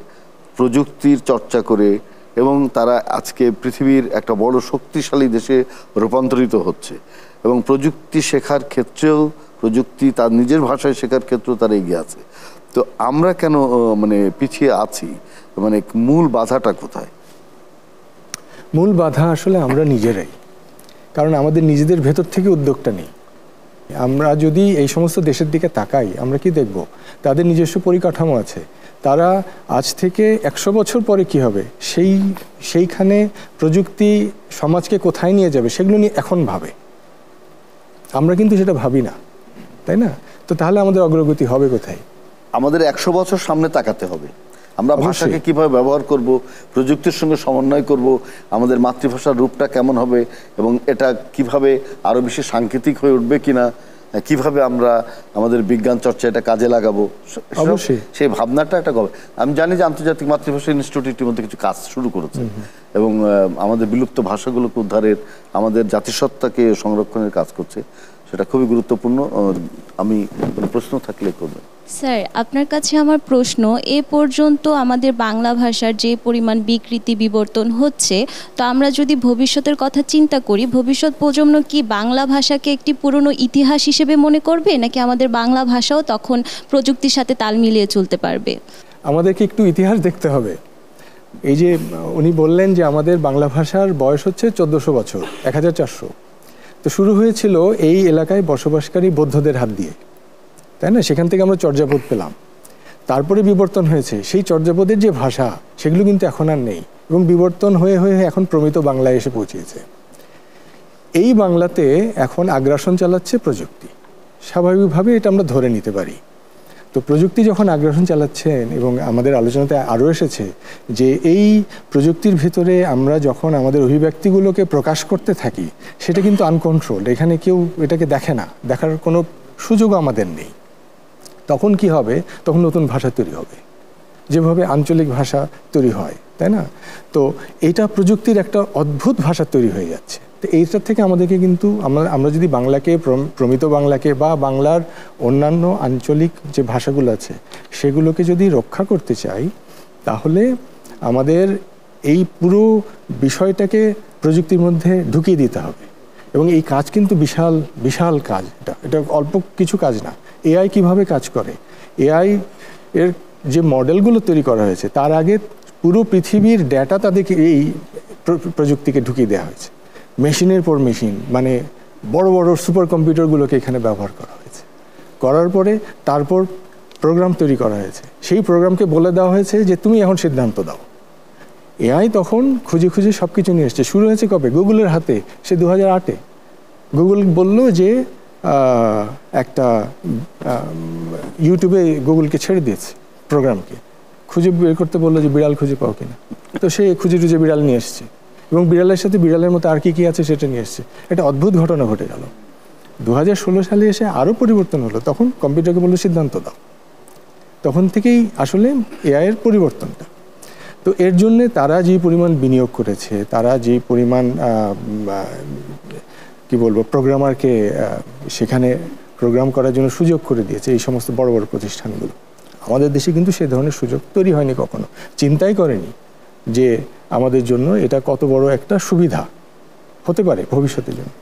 Speaker 1: প্রযুক্তির চর্চা করে, এবং তারা আজকে পৃথিবীর একটা বড় শক্তিশালী দেশে রূপান্তরিত হচ্ছে এবং প্রযুক্তি শেখার ক্ষেত্রেও প্রযুক্তি তার নিজের ভাষায় শেখার ক্ষেত্রেও তারা এগিয়ে আছে। তো আমরা কেন মানে পিছিয়ে আছি, মানে মূল বাধাটা কোথায়?
Speaker 10: মূল বাধা আসলে আমরা নিজেরাই, কারণ আমাদের নিজেদের ভেতর থেকে উদ্যোগটা নেই। আমরা যদি এই সমস্ত দেশের দিকে তাকাই, আমরা কি দেখব? তাদের নিজস্ব পরিকাঠামো আছে, তারা আজ থেকে 100 বছর পরে কি হবে সেইখানে প্রযুক্তি সমাজকে কোথায় নিয়ে যাবে সেগুলো নিয়ে এখন ভাবে। আমরা কিন্তু সেটা ভাবি না, তাই না? তো তাহলে আমাদের অগ্রগতি হবে কোথায়?
Speaker 1: আমাদের 100 বছর সামনে তাকাতে হবে। আমরা ভাষাকে কিভাবে ব্যবহার করব, প্রযুক্তির সঙ্গে সমন্বয় করব, আমাদের মাতৃভাষার রূপটা কেমন হবে এবং এটা কিভাবে আরো বেশি সাংকেতিক হয়ে উঠবে কিনা, কিভাবে আমরা আমাদের বিজ্ঞান চর্চা এটা কাজে লাগাবো,
Speaker 10: অবশ্যই
Speaker 1: সেই ভাবনাটা একটা আমি জানি যে আন্তর্জাতিক মাতৃভাষা ইনস্টিটিউট ইতিমধ্যে কিছু কাজ শুরু করেছে এবং আমাদের বিলুপ্ত ভাষাগুলোকে উদ্ধারের, আমাদের জাতিসত্তাকে সংরক্ষণের কাজ করছে, সেটা খুবই গুরুত্বপূর্ণ। আমি কোনো প্রশ্ন থাকলে করবেন।
Speaker 4: স্যার, আপনার কাছে আমার প্রশ্ন, এ পর্যন্ত আমাদের বাংলা ভাষার যে পরিমাণ বিকৃতি বিবর্তন হচ্ছে, তো আমরা যদি ভবিষ্যতের কথা চিন্তা করি, ভবিষ্যৎ প্রজন্ম কি বাংলা ভাষাকে একটি পুরনো ইতিহাস হিসেবে মনে করবে, নাকি আমাদের বাংলা ভাষাও তখন প্রযুক্তির সাথে তাল মিলিয়ে চলতে পারবে?
Speaker 10: আমাদেরকে একটু ইতিহাস দেখতে হবে। এই যে উনি বললেন যে আমাদের বাংলা ভাষার বয়স হচ্ছে 1400 বছর, 1400। তো শুরু হয়েছিল এই এলাকায় বসবাসকারী বৌদ্ধদের হাত দিয়ে, তাই না? সেখান থেকে আমরা চর্যাপদ পেলাম, তারপরে বিবর্তন হয়েছে। সেই চর্যাপদের যে ভাষা সেগুলো কিন্তু এখন আর নেই এবং বিবর্তন হয়ে হয়ে এখন প্রমিত বাংলায় এসে পৌঁছেছে। এই বাংলাতে এখন আগ্রাসন চালাচ্ছে প্রযুক্তি, স্বাভাবিকভাবে এটা আমরা ধরে নিতে পারি। তো প্রযুক্তি যখন আগ্রাসন চালাচ্ছেন, এবং আমাদের আলোচনাতে আরও এসেছে যে এই প্রযুক্তির ভিতরে আমরা যখন আমাদের অভিব্যক্তিগুলোকে প্রকাশ করতে থাকি, সেটা কিন্তু আনকন্ট্রোলড, এখানে কেউ এটাকে দেখে না, দেখার কোনো সুযোগ আমাদের নেই। তখন কি হবে? তখন নতুন ভাষা তৈরি হবে, যেভাবে আঞ্চলিক ভাষা তৈরি হয়, তাই না? তো এটা প্রযুক্তির একটা অদ্ভুত ভাষা তৈরি হয়ে যাচ্ছে। তো এইটার থেকে আমাদেরকে কিন্তু আমরা যদি বাংলাকে, প্রমিত বাংলাকে বা বাংলার অন্যান্য আঞ্চলিক যে ভাষাগুলো আছে সেগুলোকে যদি রক্ষা করতে চাই, তাহলে আমাদের এই পুরো বিষয়টাকে প্রযুক্তির মধ্যে ঢুকিয়ে দিতে হবে। এবং এই কাজ কিন্তু বিশাল বিশাল কাজ, এটা অল্প কিছু কাজ না। এআই কিভাবে কাজ করে, এআই এর যে মডেলগুলো তৈরি করা হয়েছে, তার আগে পুরো পৃথিবীর ডেটা তাদেরকে এই প্রযুক্তিকে ঢুকিয়ে দেওয়া হয়েছে। মেশিনের পর মেশিন, মানে বড় বড় সুপার কম্পিউটারগুলোকে এখানে ব্যবহার করা হয়েছে। করার পরে তারপর প্রোগ্রাম তৈরি করা হয়েছে, সেই প্রোগ্রামকে বলে দেওয়া হয়েছে যে তুমি এখন সিদ্ধান্ত দাও। এআই তখন খুঁজে খুঁজে সব কিছু নিয়ে এসছে। শুরু হয়েছে কবে? গুগলের হাতে, সে 2008-এ। গুগল বলল যে একটা ইউটিউবে গুগলকে ছেড়ে দিয়েছে প্রোগ্রামকে, খুঁজে বের করতে বললো যে বিড়াল খুঁজে পাও কিনা। তো সে খুঁজে টুজে বিড়াল নিয়ে এসছে এবং বিড়ালের সাথে বিড়ালের মতো আর কি কি আছে সেটা নিয়ে এসছে। একটা অদ্ভুত ঘটনা ঘটে গেল। 2016 সালে এসে আরও পরিবর্তন হলো, তখন কম্পিউটারকে বললো সিদ্ধান্ত দাও। তখন থেকেই আসলে এআইয়ের পরিবর্তনটা। তো এর জন্যে তারা যে পরিমাণ বিনিয়োগ করেছে, তারা যে পরিমাণ কি বলবো প্রোগ্রামারকে সেখানে প্রোগ্রাম করার জন্য সুযোগ করে দিয়েছে এই সমস্ত বড় বড় প্রতিষ্ঠানগুলো, আমাদের দেশে কিন্তু সে ধরনের সুযোগ তৈরি হয়নি, কখনো চিন্তাই করেনি যে আমাদের জন্য এটা কত বড় একটা সুবিধা হতে পারে ভবিষ্যতের জন্য।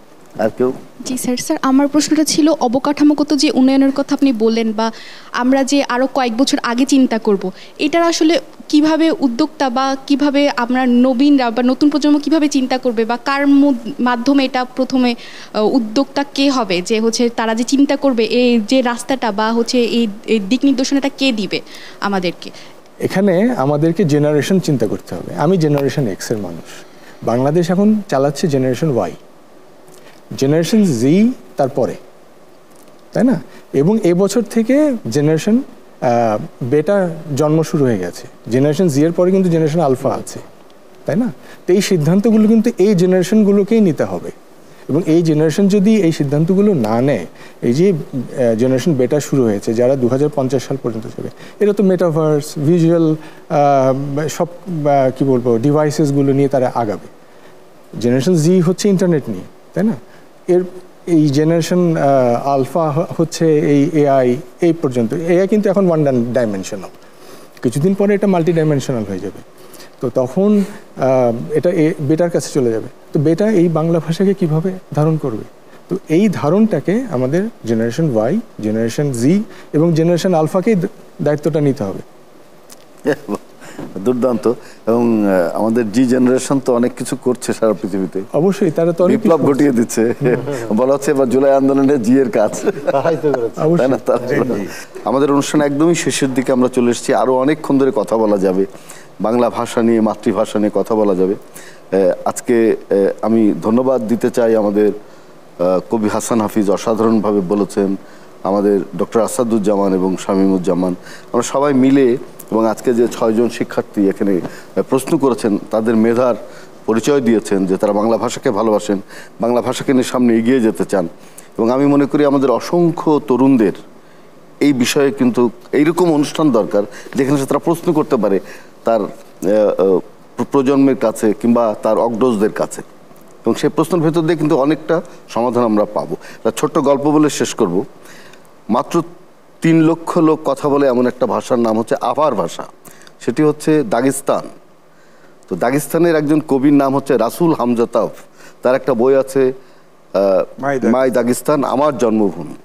Speaker 1: আর কেউ?
Speaker 6: জি স্যার, আমার প্রশ্নটা ছিল অবকাঠামোগত যে উন্নয়নের কথা আপনি বললেন, বা আমরা যে আরও কয়েক বছর আগে চিন্তা করব, এটার আসলে কিভাবে উদ্যোক্তা বা কিভাবে আমরা নবীনরা বা নতুন প্রজন্ম কিভাবে চিন্তা করবে, বা কার মাধ্যমে এটা প্রথমে উদ্যোক্তা কে হবে, যে হচ্ছে তারা যে চিন্তা করবে এই যে রাস্তাটা বা হচ্ছে এই দিক নির্দেশনাটা কে দিবে আমাদেরকে?
Speaker 10: এখানে আমাদেরকে জেনারেশন চিন্তা করতে হবে। আমি জেনারেশন এক্সের মানুষ, বাংলাদেশ এখন চালাচ্ছে জেনারেশন ওয়াই, জেনারেশন জি তারপরে, তাই না? এবং এবছর থেকে জেনারেশন বেটা জন্ম শুরু হয়ে গেছে। জেনারেশন জি এর পরে কিন্তু জেনারেশন আলফা আছে, তাই না? তো এই সিদ্ধান্তগুলো কিন্তু এই জেনারেশনগুলোকেই নিতে হবে। এবং এই জেনারেশন যদি এই সিদ্ধান্তগুলো না নেয়, এই যে জেনারেশন বেটা শুরু হয়েছে যারা 2050 সাল পর্যন্ত যাবে, এরা তো মেটাভার্স, ভিজুয়াল সব কি বলবো ডিভাইসেসগুলো নিয়ে তারা আগাবে। জেনারেশন জি হচ্ছে ইন্টারনেট নিয়ে, তাই না? এই জেনারেশন আলফা হচ্ছে এই এআই, এই পর্যন্ত। এআই কিন্তু এখন ওয়ান ডাইমেনশনাল, কিছুদিন পরে এটা মাল্টি ডাইমেনশনাল হয়ে যাবে। তো তো তখন এটা বেটার কাছে চলে যাবে। তো বেটা এই বাংলা ভাষাকে কিভাবে ধারণ করবে? তো এই ধারণটাকে আমাদের জেনারেশন ওয়াই, জেনারেশন জি এবং জেনারেশন আলফাকেই দায়িত্বটা নিতে হবে।
Speaker 1: দুর্দান্ত। এবং আমাদের জি জেনারেশন তো অনেক কিছু করছে সারা পৃথিবীতে,
Speaker 10: অবশ্যই তারা তো
Speaker 1: বিপ্লব ঘটিয়ে দিচ্ছে। বলা হচ্ছে এবার জুলাই আন্দোলনে জি এর কাজ। আমাদের অনুষ্ঠান একদমই শেষের দিকে আমরা চলে এসেছি। আরো অনেকক্ষণ ধরে কথা বলা যাবে, বাংলা ভাষা নিয়ে, মাতৃভাষা নিয়ে কথা বলা যাবে। আজকে আমি ধন্যবাদ দিতে চাই আমাদের কবি হাসান হাফিজ, অসাধারণভাবে বলেছেন। আমাদের ডক্টর আসাদুজ্জামান এবং শামীমুজ্জামান, আমরা সবাই মিলে, এবং আজকে যে 6 জন শিক্ষার্থী এখানে প্রশ্ন করেছেন, তাদের মেধার পরিচয় দিয়েছেন যে তারা বাংলা ভাষাকে ভালোবাসেন, বাংলা ভাষাকে নিয়ে সামনে এগিয়ে যেতে চান। এবং আমি মনে করি আমাদের অসংখ্য তরুণদের এই বিষয়ে কিন্তু এইরকম অনুষ্ঠান দরকার, যেখানে তারা প্রশ্ন করতে পারে তার প্রজন্মের কাছে কিংবা তার অগ্রজদের কাছে, এবং সেই প্রশ্নের ভেতর দিয়ে কিন্তু অনেকটা সমাধান আমরা পাবো। একটা ছোট্ট গল্প বলে শেষ করব। মাত্র 3 লক্ষ লোক কথা বলে এমন একটা ভাষার নাম হচ্ছে আভার ভাষা, সেটি হচ্ছে দাগিস্তান। তো দাগিস্তানের একজন কবির নাম হচ্ছে রাসুল হামজাতাফ, তার একটা বই আছে মাই দাগিস্তান, আমার জন্মভূমি।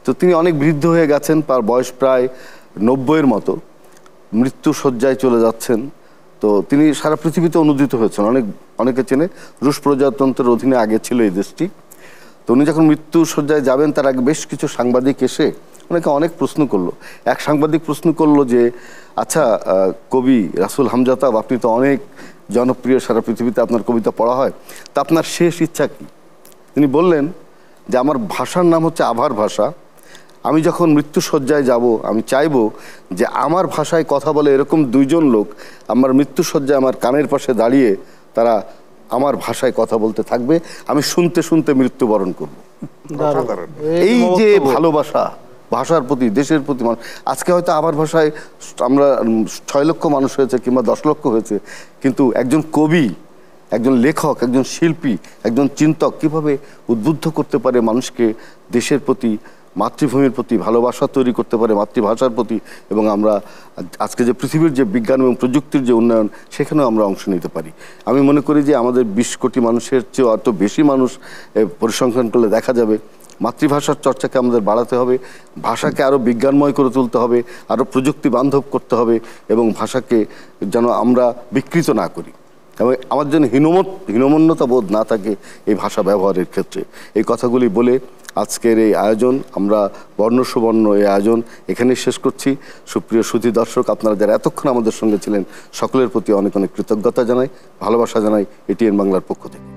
Speaker 1: তো তিনি অনেক বৃদ্ধ হয়ে গেছেন, তার বয়স প্রায় 90-এর মতো, মৃত্যু শয্যায় চলে যাচ্ছেন। তো তিনি সারা পৃথিবীতে অনুদিত হয়েছেন, অনেকে চেনে, রুশ প্রজাতন্ত্রের অধীনে আগে ছিল এই দেশটি। তো উনি যখন মৃত্যু শয্যায় যাবেন, তার আগে বেশ কিছু সাংবাদিক এসে ওনাকে অনেক প্রশ্ন করলো। এক সাংবাদিক প্রশ্ন করলো যে, আচ্ছা কবি রাসুল হামজাতাফ, আপনি তো অনেক জনপ্রিয়, সারা পৃথিবীতে আপনার কবিতা পড়া হয়, তা আপনার শেষ ইচ্ছা কি? তিনি বললেন যে, আমার ভাষার নাম হচ্ছে আভার ভাষা। আমি যখন মৃত্যু শয্যায় যাব, আমি চাইবো যে আমার ভাষায় কথা বলে এরকম 2 জন লোক আমার মৃত্যু শয্যায় আমার কানের পাশে দাঁড়িয়ে তারা আমার ভাষায় কথা বলতে থাকবে, আমি শুনতে শুনতে মৃত্যুবরণ করব। এই যে ভালোবাসা ভাষার প্রতি, দেশের প্রতি, আজকে হয়তো আমার ভাষায় আমরা 6 লক্ষ মানুষ হয়েছে কিংবা 10 লক্ষ হয়েছে, কিন্তু একজন কবি, একজন লেখক, একজন শিল্পী, একজন চিন্তক কিভাবে উদ্বুদ্ধ করতে পারে মানুষকে দেশের প্রতি, মাতৃভূমির প্রতি ভালোবাসা তৈরি করতে পারে, মাতৃভাষার প্রতি। এবং আমরা আজকে যে পৃথিবীর যে বিজ্ঞান এবং প্রযুক্তির যে উন্নয়ন, সেখানেও আমরা অংশ নিতে পারি। আমি মনে করি যে আমাদের 20 কোটি মানুষের চেয়েও এত বেশি মানুষ পরিসংখ্যান করলে দেখা যাবে মাতৃভাষার চর্চাকে আমাদের বাড়াতে হবে, ভাষাকে আরও বিজ্ঞানময় করে তুলতে হবে, আরও প্রযুক্তি বান্ধব করতে হবে, এবং ভাষাকে যেন আমরা বিকৃত না করি, এবং আমার জন্য হীনমন্যতা বোধ না থাকে এই ভাষা ব্যবহারের ক্ষেত্রে। এই কথাগুলি বলে আজকের এই আয়োজন, আমরা বর্ণসুবর্ণ এই আয়োজন এখানেই শেষ করছি। সুপ্রিয় সুধী দর্শক, আপনারা যারা এতক্ষণ আমাদের সঙ্গে ছিলেন, সকলের প্রতি অনেক অনেক কৃতজ্ঞতা জানাই, ভালোবাসা জানাই এটিএন বাংলার পক্ষ থেকে।